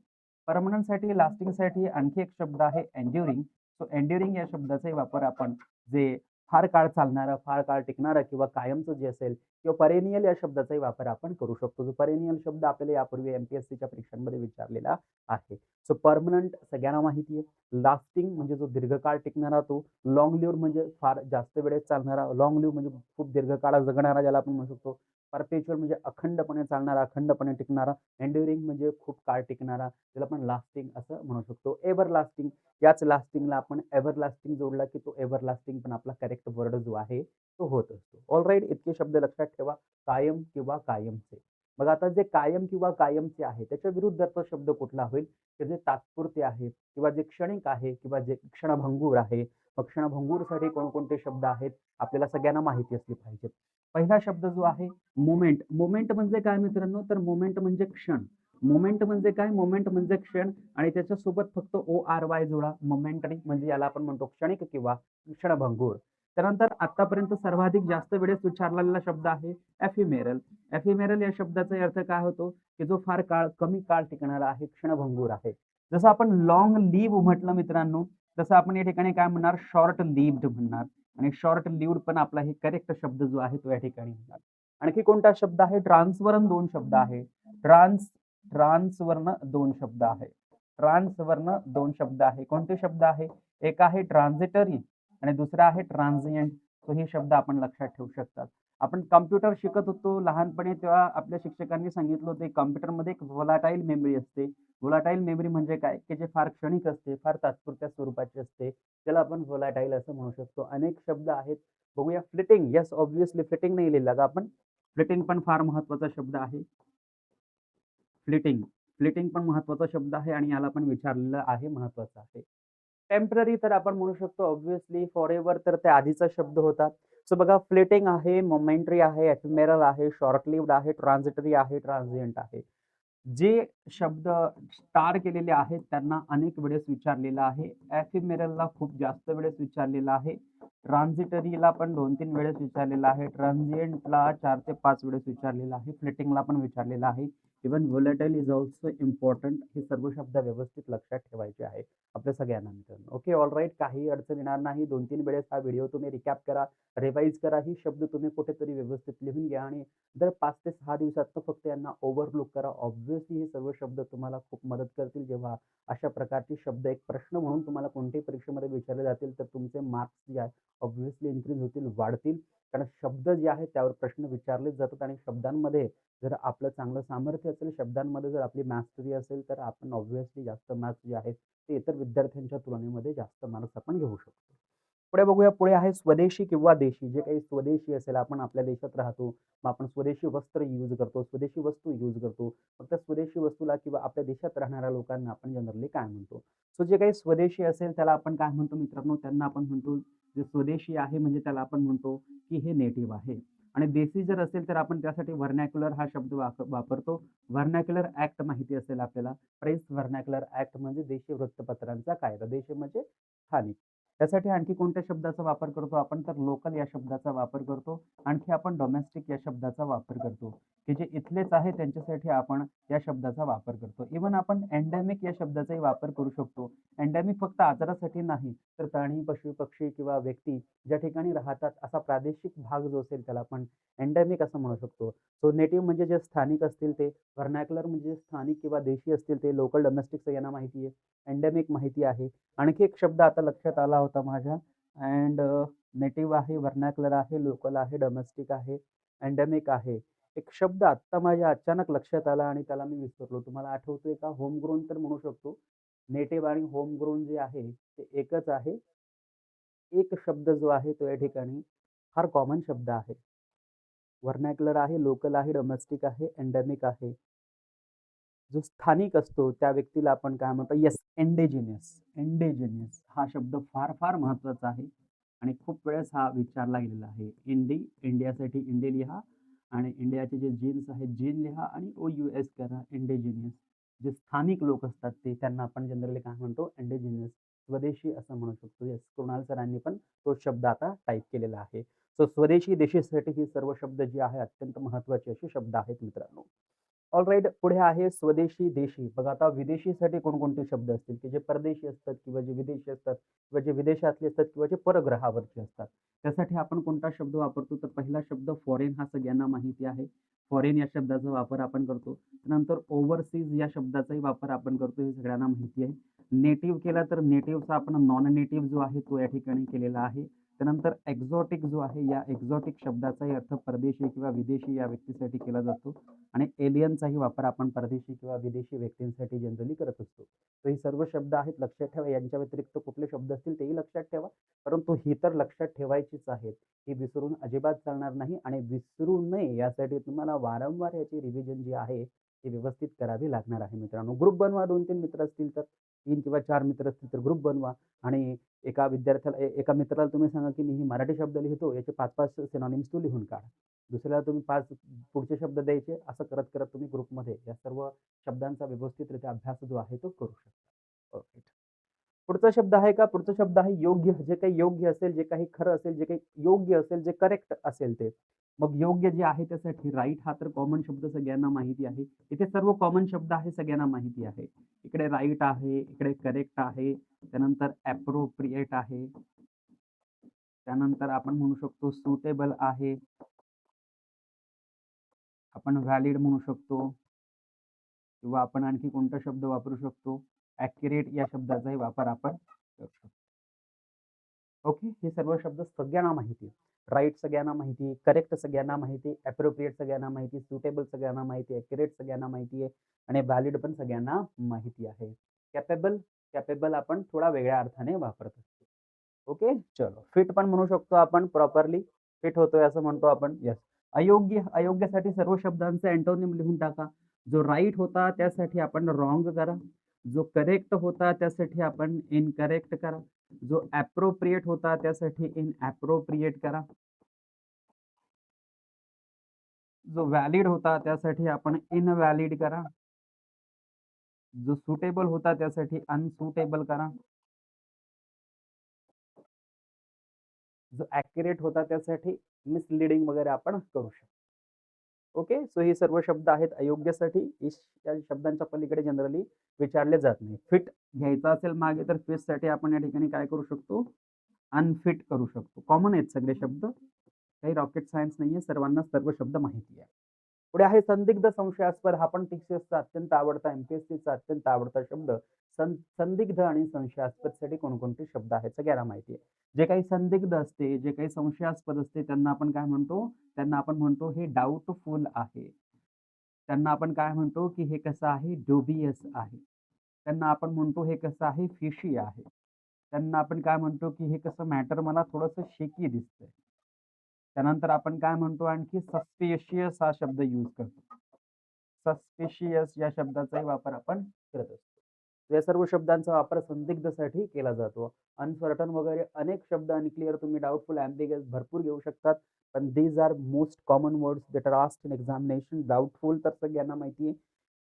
पर्मनंटसाठी, लास्टिंगसाठी आणखी एक शब्द आहे एन्ड्युरिंग. सो एन्ड्युरिंग या शब्दाचाही वापर आपण जे फार काळ चालणारं, फार काळ टिकणारं किंवा कायमचं जे असेल किंवा पेरेनियल या शब्दाचाही वापर आपण करू शकतो. जो पेरेनियल शब्द आपल्याला यापूर्वी एम-पी-एस-सीच्या परीक्षांमध्ये विचारलेला आहे. सो पर्मनंट सगळ्यांना माहिती आहे. लास्टिंग म्हणजे जो दीर्घकाळ टिकणारा तो. लाँग लिव्हड म्हणजे फार जास्त वेळेस चालणारा. लाँग लिव्ह म्हणजे खूप दीर्घकाळ जगणारा ज्याला आपण म्हणू शकतो. परपेच्युअल म्हणजे अखंडपणे चालणारा, अखंडपणे टिकणारा. एन्ड्युरिंग म्हणजे खूप काळ टिकणारा, त्याला आपण लास्टिंग असं म्हणू शकतो. एव्हरलास्टिंग, याच लास्टिंगला आपण एव्हरलास्टिंग जोडला, की तो एव्हरलास्टिंग पण आपला करेक्ट वर्ड जो आहे तो होत असतो. ऑलराईट, इतके शब्द लक्षात ठेवा. कायम किंवा कायमचे. मग आता जे कायम किंवा कायमचे आहे त्याच्या विरुद्धचा शब्द कुठला होईल? तर जे तात्पुरते आहे किंवा जे क्षणिक आहे किंवा जे क्षणभंगूर आहे. मग क्षणभंगूरसाठी कोणकोणते शब्द आहेत आपल्याला सगळ्यांना माहिती असली पाहिजेत. पहिला शब्द जो आहे मोमेंट. मोमेंट म्हणजे काय मित्रांनो? तर मोमेंट म्हणजे क्षण. मोमेंट म्हणजे काय? मोमेंट म्हणजे क्षण आणि त्याच्यासोबत फक्त ORY जोडा. मोमेंटरी म्हणजे याला आपण म्हणतो क्षणिक किंवा क्षणभंगूर. त्यानंतर आतापर्यंत सर्वाधिक जास्त वेळेस विचारलेला शब्द आहे एफिमेरल. एफिमेरल या शब्दाचा अर्थ काय होतो? की जो फार काळ, कमी काळ टिकणारा आहे, क्षणभंगूर आहे. जसं आपण लाँग लिव्ह म्हटलं मित्रांनो, तसं आपण या ठिकाणी काय म्हणणार? शॉर्ट लिव्हड म्हणणार आणि शॉर्ट लिव्हड पण आपला हे करेक्ट शब्द जो आहे तो या ठिकाणी म्हणणार. आणखी कोणता शब्द आहे? ट्रान्सवरन 2 शब्द आहे. ट्रान्सवरन 2 शब्द आहे. ट्रान्सवरन 2 शब्द आहे. कोणते शब्द आहे? एक आहे ट्रान्झिटरी आणि दुसरा आहे ट्रान्झिएंट. सो हे शब्द आपण लक्षात ठेवू शकतात. आपण कॉम्प्युटर शिकत होतो लहानपणी तेव्हा आपल्या शिक्षकांनी सांगितलं होतं कॉम्प्युटरमध्ये एक व्होलाटाईल मेमरी असते. व्होलाटाईल मेमरी म्हणजे काय? की जे फार क्षणिक असते, फार तात्पुरत्या स्वरूपाची असते. त्याला आपण व्होलाटाईल असं म्हणू शकतो. अनेक शब्द आहेत. बघूया फ्लिटिंग. येस, ऑब्व्हियसली फ्लिटिंग नाही लिहिलं का आपण? फ्लिटिंग पण फार महत्त्वाचा शब्द आहे. फ्लिटिंग. फ्लिटिंग पण महत्त्वाचा शब्द आहे आणि याला पण विचारलेलं आहे, महत्त्वाचं आहे. टेम्पररी तर आपण म्हणू शकतो ऑब्व्हियसली. फॉरएव्हर तर त्या आधीचा शब्द होता. सो बघा फ्लिटिंग आहे, मोमेंटरी आहे, एफिमेरल आहे, शॉर्ट लिव्हड आहे, ट्रान्झिटरी आहे, ट्रान्झिएंट आहे. जे शब्द स्टार केलेले आहेत त्यांना अनेक वेळेस विचारलेलं आहे. एफिमेरलला खूप जास्त वेळेस विचारलेलं आहे. ट्रान्झिटरीला पण 2-3 वेळेस विचारलेलं आहे. ट्रान्झिएंटला 4 ते 5 वेळेस विचारलेलं आहे. फ्लिटिंगला पण विचारलेलं आहे. Even volatile is also important. हे सर्व शब्द व्यवस्थित लक्षात ठेवायचे आहे आपल्या सगळ्यांना मित्रांनो. Okay, all right. काही अडचण येणार नाही. 2-3 वेळेस हा व्हिडिओ तुम्ही रिकॅप करा, रिवाईज करा. ही शब्द तुम्ही कुठेतरी व्यवस्थित लिहून घ्या आणि दर 5 ते 6 दिवसात फक्त यांना ओव्हरलूक करा. ऑब्व्हियसली हे सर्व शब्द तुम्हाला खूप मदत करतील. जेव्हा अशा प्रकारचे शब्द एक प्रश्न म्हणून तुम्हाला कोणत्याही परीक्षेमध्ये विचारले जातील, तर तुमचे मार्क्स जे आहेत ऑब्व्हियसली इन्क्रीज होतील, वाढतील. कारण शब्द जे आहेत त्यावर प्रश्न विचारलेच जातात आणि शब्दांमध्ये जर आपलं चांगलं सामर्थ्य असेल, शब्दांमध्ये जर आपली मास्टरी असेल, तर आपण ऑब्व्हियसली जास्त मार्क्स जे आहेत ते इतर विद्यार्थ्यांच्या तुलनेमध्ये जास्त मार्क्स आपण घेऊ शकतो. पुढे बघूया. पुढे आहे स्वदेशी किंवा देशी. जे काही स्वदेशी असेल, आपण आपल्या देशात राहतो, मग आपण स्वदेशी वस्त्र यूज करतो, स्वदेशी वस्तू यूज करतो. मग त्या स्वदेशी वस्तूला किंवा आपल्या देशात राहणाऱ्या लोकांना आपण जनरली काय म्हणतो? सो जे काही स्वदेशी असेल त्याला आपण काय म्हणतो मित्रांनो? त्यांना आपण म्हणतो जे स्वदेशी आहे म्हणजे त्याला आपण म्हणतो की हे नेटिव्ह आहे. आणि देशी जर असेल तर आपण त्यासाठी व्हर्नॅक्युलर हा शब्द वापरतो. व्हर्नॅक्युलर ॲक्ट माहिती असेल आपल्याला. प्रेस व्हर्नॅक्युलर ॲक्ट म्हणजे देशी वृत्तपत्रांचा कायदा. देशी म्हणजे स्थानिक. त्यासाठी आणखी कोणत्या शब्दाचा वापर करतो आपण? तर लोकल या शब्दाचा वापर करतो. आणखी आपण डोमेस्टिक या शब्दाचा वापर करतो, की जे इथलेच आहे त्यांच्यासाठी आपण या शब्दाचा वापर करतो. इव्हन आपण एंडेमिक या शब्दाचाही वापर करू शकतो. एंडेमिक फक्त आजारासाठी नाही, तर प्राणी, पशु, पक्षी किंवा व्यक्ती ज्या ठिकाणी राहतात असा प्रादेशिक भाग जो असेल त्याला आपण एंडेमिक असं म्हणू शकतो. सो नेटिव्ह म्हणजे जे स्थानिक असतील ते, व्हर्नॅक्युलर म्हणजे स्थानिक किंवा देशी असतील ते, लोकल, डोमेस्टिक सगळ्यांना माहिती आहे. एंडेमिक माहिती आहे. आणखी एक शब्द आता लक्षात आला होता माझ्या अँड नेटिव्ह आहे, व्हर्नॅक्युलर आहे, लोकल आहे, डोमेस्टिक आहे, एंडेमिक आहे. एक शब्द आत्ता माझ्या अचानक लक्षात आला आणि त्याला मी विसरलो. तुम्हाला आठवतोय का? होमग्रोन तर म्हणू शकतो. नेटिव्ह आणि होमग्रोन जे आहे ते एकच आहे. एक शब्द जो आहे तो या ठिकाणी फार कॉमन शब्द आहे. व्हर्नॅक्युलर आहे, लोकल आहे, डोमेस्टिक आहे, एंडेमिक आहे. जो स्थानिक असतो त्या व्यक्तीला आपण काय म्हणतो? Yes, indigenous. इंडिजिनियस हा शब्द फार, फार महत्त्वाचा आहे आणि खूप वेळेस हा विचारला गेलेला आहे. इंडियासाठी इंडी लिहा आणि इंडियाचे जे जीन्स आहेत, जीन लिहा आणि OUS करा, इंडिजिनियस. जे स्थानिक लोक असतात त्यांना आपण जनरली काय म्हणतो? इंडिजिनियस, स्वदेशी असं म्हणू शकतो. येस, कृणाल सरांनी पण तोच शब्द आता टाइप केलेला आहे. सो स्वदेशी, देशीसाठी ही सर्व शब्द जे आहे अत्यंत महत्त्वाचे असे शब्द आहेत मित्रांनो. ऑलराईट, पुढे आहे स्वदेशी, देशी. बघा आता विदेशीसाठी कोणकोणते शब्द असतील, की जे परदेशी असतात किंवा जे विदेशी असतात किंवा जे विदेशातले असतात किंवा जे परग्रहावरचे असतात. त्यासाठी आपण कोणता शब्द वापरतो? तर पहिला शब्द फॉरेन हा सगळ्यांना माहिती आहे. फॉरेन या शब्दाचा वापर आपण करतो. त्यानंतर ओव्हरसीज या शब्दाचाही वापर आपण करतो, हे सगळ्यांना माहिती आहे. नेटिव्ह केला तर नेटिव्हचा आपण नॉन नेटिव्ह जो आहे तो या ठिकाणी केलेला आहे. त्यानंतर एक्झॉटिक जो आहे, या एक्झॉटिक शब्दाचाही अर्थ परदेशी किंवा विदेशी या व्यक्तीसाठी केला जातो. आणि एलियनचाही वापर आपण परदेशी किंवा विदेशी व्यक्तींसाठी जनरली करत असतो. तर हे सर्व शब्द आहेत, लक्षात ठेवा. यांच्या व्यतिरिक्त कुठले शब्द असतील तेही लक्षात ठेवा. परंतु ही तर लक्षात ठेवायचीच आहेत. ही विसरून अजिबात चालणार नाही आणि विसरू नये यासाठी तुम्हाला वारंवार याची रिव्हिजन जी आहे ती व्यवस्थित करावी लागणार आहे मित्रांनो. ग्रुप बनवा. 2-3 मित्र असतील तर 3 किंवा 4 मित्र असतील तर ग्रुप बनवा आणि एका मित्राला तुम्ही सांगा, की मी ही मराठी शब्द लिहितो, याचे 5-5 सिनॉनिम्स तू लिहून काढ. दुसऱ्याला तुम्ही 5 पुढचे शब्द द्यायचे. असं करत-करत तुम्ही ग्रुपमध्ये या सर्व शब्दांचा व्यवस्थितरित्या अभ्यास जो आहे तो करू शकता. ऑलराईट. पुढचा शब्द आहे का? पुढचा शब्द आहे योग्य. जे काही योग्य असेल, जे काही खरं असेल, जे काही योग्य असेल, जे करेक्ट असेल ते. मग योग्य जे आहे त्यासाठी राईट हा तर कॉमन शब्द सगळ्यांना माहिती आहे. इथे सर्व कॉमन शब्द आहे, सगळ्यांना माहिती आहे. इकडे राईट आहे, इकडे करेक्ट आहे, त्यानंतर ॲप्रोप्रिएट आहे. त्यानंतर आपण म्हणू शकतो सुटेबल आहे. आपण व्हॅलिड म्हणू शकतो किंवा आपण आणखी कोणता शब्द वापरू शकतो? ॲक्युरेट या शब्दाचाही वापर आपण करू शकतो. ओके. हे सर्व शब्द सगळ्यांना माहिती आहे. राईट सगळ्यांना माहिती आहे, करेक्ट सगळ्यांना माहिती आहे, ॲप्रोप्रिएट सगळ्यांना माहिती आहे, सुटेबल सगळ्यांना माहिती आहे, ॲक्युरेट सगळ्यांना माहिती आहे आणि व्हॅलिड पण सगळ्यांना माहिती आहे. कॅपेबल, कॅपेबल आपण थोडा वेगळ्या अर्थाने वापरत असतो. ओके. चलो. फिट पण म्हणू शकतो आपण प्रॉपरली. फिट होतोय असं म्हणतो आपण. येस. अयोग्य, अयोग्यसाठी सर्व शब्दांचे अँटोनिम लिहून टाका. जो राईट होता त्यासाठी आपण रॉंग करा. जो करेक्ट होता त्यासाठी आपण इनकरेक्ट करा. जो ॲप्रोप्रिएट होता त्यासाठी इनॲप्रोप्रिएट करा. जो व्हॅलिड होता त्यासाठी आपण इनव्हॅलिड करा. जो सुटेबल होता त्यासाठी अनसुटेबल करा. जो ॲक्युरेट होता त्यासाठी मिसलीडिंग वगैरे आपण करू शकतो. ओके. सो हे सर्व शब्द आहेत अयोग्यसाठी. या शब्दांच्या पलीकडे जनरली विचारले जात नाही. फिट घ्यायचा असेल मागे तर फिटसाठी आपण या ठिकाणी काय करू शकतो? अनफिट करू शकतो. कॉमन आहेत सगळे शब्द. काही रॉकेट सायन्स नाहीये. सर्वांना सर्व शब्द माहिती आहे. पुढे आहे संदिग्ध, संशयास्पद. हा पण टीसीएसचा अत्यंत आवडता, एमपीएससीचा अत्यंत आवडता शब्द. संदिग्ध आणि संशयास्पदसाठी कोणकोणते शब्द आहेत सगळ्यांना माहिती आहे. जे काही संदिग्ध असते, जे काही संशयास्पद असते त्यांना आपण काय म्हणतो? त्यांना आपण म्हणतो हे डाउटफुल आहे. त्यांना आपण काय म्हणतो, की हे कसं आहे? ड्युबियस आहे. त्यांना आपण म्हणतो हे कसं आहे? फिशी आहे. त्यांना आपण काय म्हणतो, की हे कसं मॅटर मला थोडंसं शेकी दिसतंय. त्यानंतर आपण काय म्हणतो आणखी सस्पिशियस हा शब्द यूज करतो. सस्पिशियस या शब्दाचाही वापर आपण करत असतो. या सर्व शब्दांचा वापर संदिग्धसाठी केला जातो. अनसर्टन वगैरे अनेक शब्द, अनक्लिअर, तुम्ही डाउटफुल, ॲम्बिगस भरपूर घेऊ शकतात. पण these are most common words that are asked in examination. Doubtful तर सगळ्यांना माहिती आहे.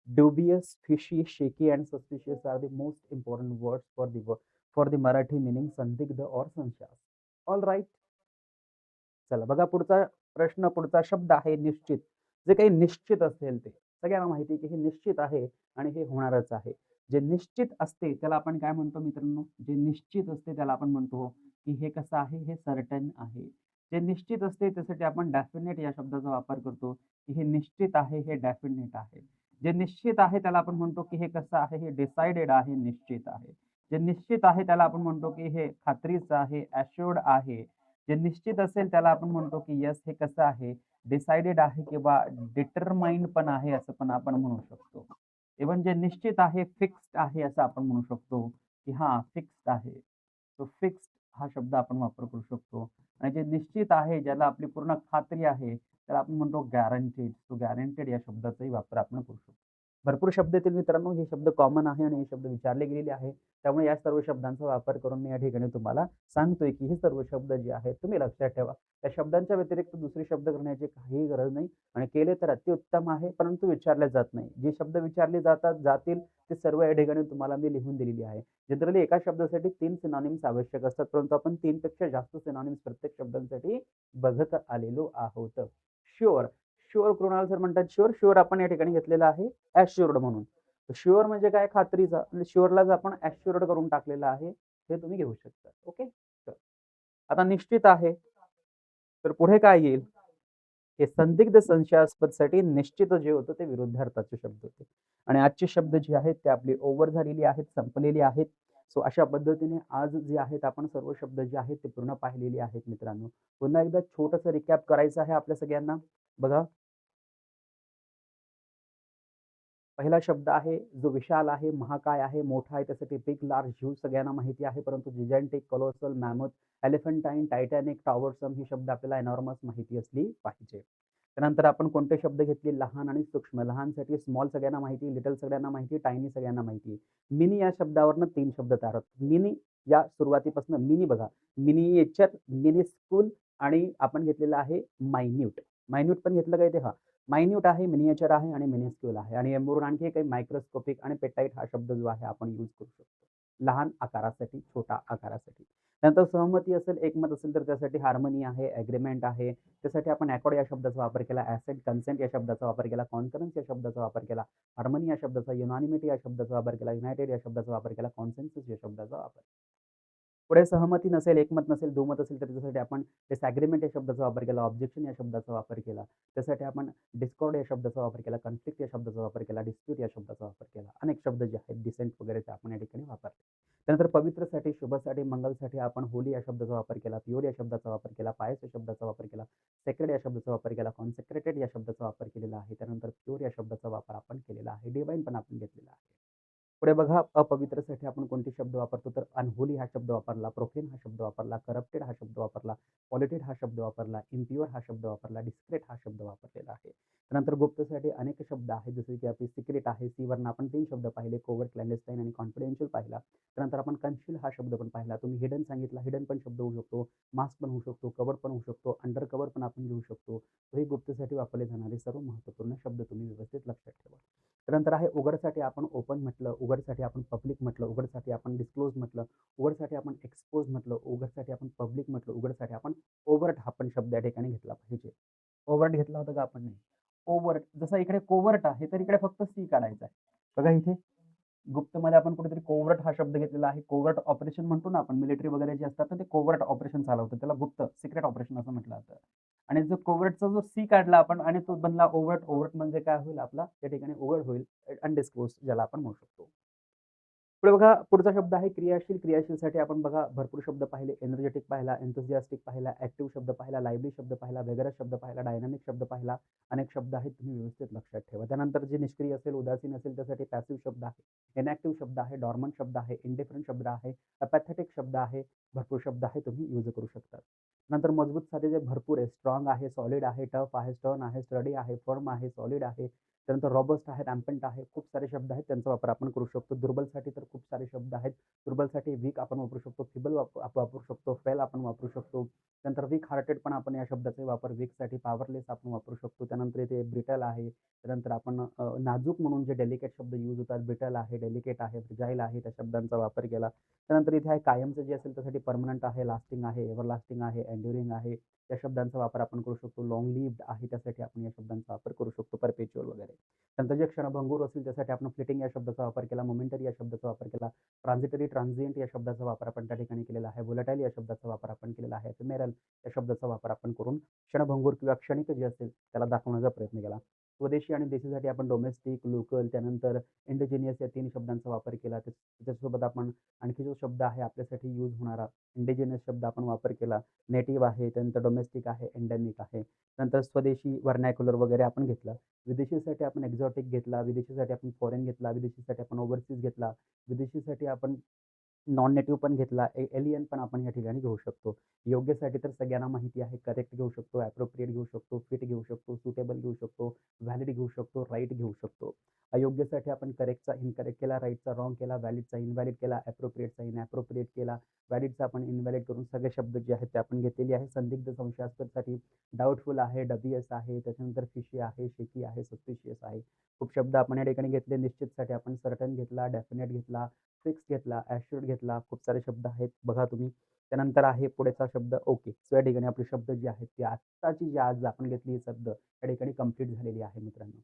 Dubious, fishy, shaky and suspicious are the most important words for the Marathi meaning संदिग्ध और संशयास्पद. All right. चला बघा पुढचा प्रश्न, पुढचा शब्द आहे निश्चित. जे काही निश्चित असेल ते सगळ्यांना माहिती आहे, की हे निश्चित आहे आणि हे होणारच आहे. जे निश्चित असते त्याला आपण काय म्हणतो मित्रांनो? जे निश्चित असते त्याला आपण म्हणतो, की हे कसं आहे? हे सर्टन आहे. जे निश्चित असते त्यासाठी आपण डेफिनेट या शब्दाचा वापर करतो, की हे निश्चित आहे, हे डेफिनेट आहे. जे निश्चित आहे त्याला आपण म्हणतो, की हे कसं आहे? हे डिसाइडेड आहे, निश्चित आहे. जे निश्चित आहे त्याला आपण म्हणतो, की हे खात्रीचं आहे, ॲश्युर्ड आहे. जे निश्चित असेल त्याला आपण म्हणतो, की येस हे कसं आहे? डिसाइडेड आहे किंवा डिटरमाइंड पण आहे असं पण आपण म्हणू शकतो. इव्हन जे निश्चित आहे, फिक्स्ड आहे असं आपण म्हणू शकतो, की हां, फिक्स्ड आहे. सो फिक्स्ड हा शब्द आपण वापर करू शकतो आणि जे निश्चित आहे, ज्याला आपली पूर्ण खात्री आहे, त्याला आपण म्हणतो गॅरंटेड. सो गॅरंटेड या शब्दाचाही वापर आपण करू शकतो. भरपूर शब्द येतील मित्रांनो. हे शब्द कॉमन आहे आणि हे शब्द विचारले गेलेले आहे. त्यामुळे या सर्व शब्दांचा वापर करून मी या ठिकाणी तुम्हाला सांगतोय, की हे सर्व शब्द जे आहेत तुम्ही लक्षात ठेवा. त्या शब्दांच्या व्यतिरिक्त दुसरे शब्द करण्याची काहीही गरज नाही आणि केले तर अतिउत्तम आहे, परंतु विचारले जात नाही. जे शब्द विचारले जातील ते सर्व या ठिकाणी तुम्हाला मी लिहून दिलेली आहे. जनरली एका शब्दासाठी 3 सिनॉनिम्स आवश्यक असतात, परंतु आपण 3 पेक्षा जास्त सिनॉनिम्स प्रत्येक शब्दांसाठी बघत आलेलो आहोत. शुअर, शुअर कृणाल सर म्हणतात शुअर. शुअर आपण या ठिकाणी घेतलेला आहे ॲश्युअर्ड म्हणून. शुअर म्हणजे काय खात्रीचा म्हणजे शुअरलाच आपण ॲश्युअर्ड करून टाकलेलं आहे. हे तुम्ही घेऊ शकता. ओके. आता निश्चित आहे. तर पुढे काय येईल? हे संदिग्ध संशयास्पदसाठी निश्चित जे होतं ते विरुद्धार्थाचे शब्द होते. आणि आजचे शब्द जे आहेत ते आपली ओव्हर झालेली आहेत, संपलेली आहेत. सो अशा पद्धतीने आज जे आहेत आपण सर्व शब्द जे आहेत ते पूर्ण पाहिलेले आहेत मित्रांनो. पुन्हा एकदा छोटंसं रिकॅप करायचं आहे आपल्या सगळ्यांना. बघा, पहिला शब्द आहे जो विशाल आहे, महाकाय आहे, मोठा आहे. त्यासाठी बिग, लार्ज, ह्यूज सगळ्यांना माहिती आहे. परंतु जिजॅन्टिक, कोलोसल, मॅमथ, एलिफंटाईन, टायटॅनिक, टॉवरसम ही शब्द आपल्याला एनॉर्मस माहिती असली पाहिजे. त्यानंतर आपण कोणते शब्द घेतले? लहान आणि सूक्ष्म. लहानसाठी स्मॉल सगळ्यांना माहिती, लिटल सगळ्यांना माहिती, टायनी सगळ्यांना माहिती. मिनी या शब्दावरनं 3 शब्द तयार होतात. मिनी या सुरुवातीपासून मिनी बघा, मिनिएचर, मिनिस्कूल आणि आपण घेतलेलं आहे मायन्यूट. मायन्यूट पण घेतलं काय ते? हां. मायन्यूट आहे, मिनिएचर आहे आणि मिनिस्क्यूल आहे आणि एमवरून आणखी काही मायक्रोस्कोपिक आणि पेटाईट हा शब्द जो आहे आपण यूज करू शकतो. लहान आकारासाठी, छोटा आकारासाठी. त्यानंतर सहमती असेल, एकमत असेल तर त्यासाठी हार्मनी आहे, एग्रीमेंट आहे. त्यासाठी आपण अकॉर्ड या शब्दाचा वापर केला, ॲसेट, कन्सेंट या शब्दाचा वापर केला, कॉन्करन्स या शब्दाचा वापर केला, हार्मनी या शब्दाचा, युनानिमिटी या शब्दाचा वापर केला, युनायटेड या शब्दाचा वापर केला, कॉन्सेन्सस या शब्दाचा वापर. पुढे सहमती नसेल, एकमत नसेल, दुमत असेल तर त्यासाठी आपण डिसएग्रीमेंट या शब्दाचा वापर केला, ऑब्जेक्शन या शब्दाचा वापर केला. त्यासाठी आपण डिस्कॉर्ड या शब्दाचा वापर केला, कॉन्फ्लिक्ट या शब्दाचा वापर केला, डिस्प्यूट या शब्दाचा वापर केला. अनेक शब्द जे आहेत डिसेंट वगैरे ते आपण या ठिकाणी वापरले. त्यानंतर पवित्रसाठी, शुभसाठी, मंगलसाठी आपण होली या शब्दाचा वापर केला, प्युअर या शब्दाचा वापर केला, पायस या शब्दाचा वापर केला, सेक्रेड या शब्दाचा वापर केला, कॉन्सेक्रेटेड या शब्दाचा वापर केलेला आहे. त्यानंतर प्युअर या शब्दाचा वापर आपण केलेला आहे. डिवाइन पण आपण घेतलेला आहे. पुढे बघा, अपवित्रसाठी आपण कोणते शब्द वापरतो? तर अनहोली हा शब्द वापरला, प्रोफेन हा शब्द वापरला, करप्टेड हा शब्द वापरला, पॉल्युटेड हा शब्द वापरला, इम्प्युअर हा शब्द वापरला, डिस्क्रेट हा शब्द वापरलेला आहे. त्यानंतर गुप्तसाठी अनेक शब्द आहेत, जसे की आपली सिक्रेट आहे. सी वरनं आपण 3 शब्द पाहिले, कोवर्ट, क्लॅन्डेस्टाईन आणि कॉन्फिडेन्शियल पाहिला. त्यानंतर आपण कन्सील हा शब्द पण पाहिला. तुम्ही हिडन सांगितला, हिडन पण शब्द होऊ शकतो, मास्क पण होऊ शकतो, कव्हर पण होऊ शकतो, अंडर कव्हर पण आपण घेऊ शकतो. तर हे गुप्तसाठी वापरले जाणारे सर्व महत्त्वपूर्ण शब्द तुम्ही व्यवस्थित लक्षात ठेवा. त्यानंतर आहे उघडसाठी आपण ओपन म्हटलं, उघडसाठी आपण पब्लिक म्हटलं, उघडसाठी आपण डिस्क्लोज म्हटलं, उघडसाठी आपण एक्सपोज म्हटलं, उघडसाठी आपण पब्लिक म्हटलं, उघडसाठी आपण ओव्हर्ट हा पण शब्द या ठिकाणी घेतला पाहिजे. ओव्हर्ट घेतला होता का आपण? नाही. ओव्हर्ट जसं इकडे कोव्हर्ट आहे, तर इकडे फक्त सी काढायचा आहे. बघा इथे गुप्तमध्ये आपण कुठेतरी कोव्हर्ट हा शब्द घेतलेला आहे. कोव्हर्ट ऑपरेशन म्हणतो ना आपण, मिलिटरी वगैरे जे असतात, तर ते कोव्हर्ट ऑपरेशन चालवतात. त्याला गुप्त, सिक्रेट ऑपरेशन असं म्हटलं जातं. आणि जो कोव्हर्टचा जो सी काढला आपण आणि तो बनला ओव्हर्ट. ओव्हर्ट म्हणजे काय होईल आपला या ठिकाणी उघड होईल, अनडिस्क्लोज्ड ज्याला आपण म्हणू शकतो. पुढे बघा, पुढचा शब्द आहे क्रियाशील. क्रियाशीलसाठी आपण बघा भरपूर शब्द पाहिले. एनर्जेटिक पाहिला, एन्थुसियास्टिक पाहिला, ॲक्टिव्ह शब्द पाहिला, लाईव्हली शब्द पाहिला, वेगरस शब्द पाहिला, डायनामिक शब्द पाहिला. अनेक शब्द आहेत, तुम्ही व्यवस्थित लक्षात ठेवा. त्यानंतर जे निष्क्रिय असेल, उदासीन असेल त्यासाठी पॅसिव्ह शब्द आहे, इनॅक्टिव्ह शब्द आहे, डॉर्मंट शब्द आहे, इंडिफरंट शब्द आहे, अपॅथेटिक शब्द आहे. भरपूर शब्द आहे, तुम्ही यूज करू शकता. नंतर मजबूतसाठी जे भरपूर आहे, स्ट्राँग आहे, सॉलिड आहे, टफ आहे, स्टर्न आहे, स्टडी आहे, फर्म आहे, सॉलिड आहे. त्यानंतर रॉबस्ट आहे, रॅम्पंट आहे. खूप सारे शब्द आहेत, त्यांचा वापर आपण करू शकतो. दुर्बलसाठी तर खूप सारे शब्द आहेत. दुर्बलसाठी वीक आपण वापरू शकतो, फिबल वापरू शकतो, फेल आपण वापरू शकतो. त्यानंतर वीक हार्टेड पण आपण या शब्दाचा वापर वीकसाठी पॉवरलेस आपण वापरू शकतो. त्यानंतर इथे ब्रिटल आहे. त्यानंतर आपण नाजूक म्हणून जे डेलिकेट शब्द यूज होतात, ब्रिटल आहे, डेलिकेट आहे, फ्रिजाईल आहे, त्या शब्दांचा वापर केला. त्यानंतर इथे आहे कायमचं जे असेल त्यासाठी पर्मनंट आहे, लास्टिंग आहे, एव्हरलास्टिंग आहे, एन्ड्युरिंग आहे. या शब्दांचा वापर आपण करू शकतो. लाँग लिव्ड आहे, त्यासाठी आपण या शब्दांचा वापर करू शकतो, परपेच्युअल वगैरे. त्यानंतर जे क्षणभंगूर असेल त्यासाठी आपण फ्लिटिंग या शब्दाचा वापर केला, मोमेंटरी या शब्दाचा वापर केला, ट्रान्झिटरी, ट्रान्झिएंट या शब्दाचा वापर आपण त्या ठिकाणी केलेला आहे, व्होलटाईल या शब्दाचा वापर आपण केलेला आहे, एफेमेरल या शब्दाचा वापर आपण करून क्षणभंगूर किंवा क्षणिक जे असेल त्याला दाखवण्याचा प्रयत्न केला. स्वदेशी आणि देशीसाठी आपण डोमेस्टिक, लोकल, त्यानंतर इंडिजिनियस या 3 शब्दांचा वापर केला. त्याच्यासोबत आपण आणखी जो शब्द आहे आपल्यासाठी यूज होणारा इंडिजिनियस शब्द आपण वापर केला. नेटिव्ह आहे, त्यानंतर डोमेस्टिक आहे, एंडेमिक आहे. नंतर स्वदेशी, व्हर्नॅक्युलर वगैरे आपण घेतलं. विदेशीसाठी आपण एक्झॉटिक घेतला, विदेशीसाठी आपण फॉरेन घेतला, विदेशीसाठी आपण ओव्हरसीज घेतला, विदेशीसाठी आपण नॉन नेटिव्ह पण घेतला, एलियन पण आपण या ठिकाणी घेऊ शकतो. योग्यसाठी तर सगळ्यांना माहिती आहे, करेक्ट घेऊ शकतो, ॲप्रोप्रिएट घेऊ शकतो, फिट घेऊ शकतो, सुटेबल घेऊ शकतो, व्हॅलिड घेऊ शकतो, राईट घेऊ शकतो. अयोग्यसाठी आपण करेक्टचा इनकरेक्ट केला, राईटचा रॉंग केला, व्हॅलिडचा इनव्हॅलिड केला, ॲप्रोप्रिएटचा इनॲप्रोप्रिएट केला, व्हॅलिडचा आपण इनव्हॅलिड करून सगळे शब्द जे आहेत ते आपण घेतलेली आहे. संदिग्ध संशयास्पदसाठी डाउटफुल आहे, डबियस आहे, त्याच्यानंतर फिशी आहे, शेकी आहे, सस्पिशियस आहे. खूप शब्द आपण या ठिकाणी घेतले. निश्चितसाठी आपण सर्टन घेतला, डेफिनेट घेतला, फिक्स घेतला, ॲश्युअर्ड घेतला. खूप सारे शब्द आहेत बघा तुम्ही. त्यानंतर आहे पुढचा शब्द ओके. सो या ठिकाणी आपले शब्द जे आहेत ते आत्ताची जी आज आपण घेतली शब्द या ठिकाणी कंप्लीट झालेली आहे मित्रांनो.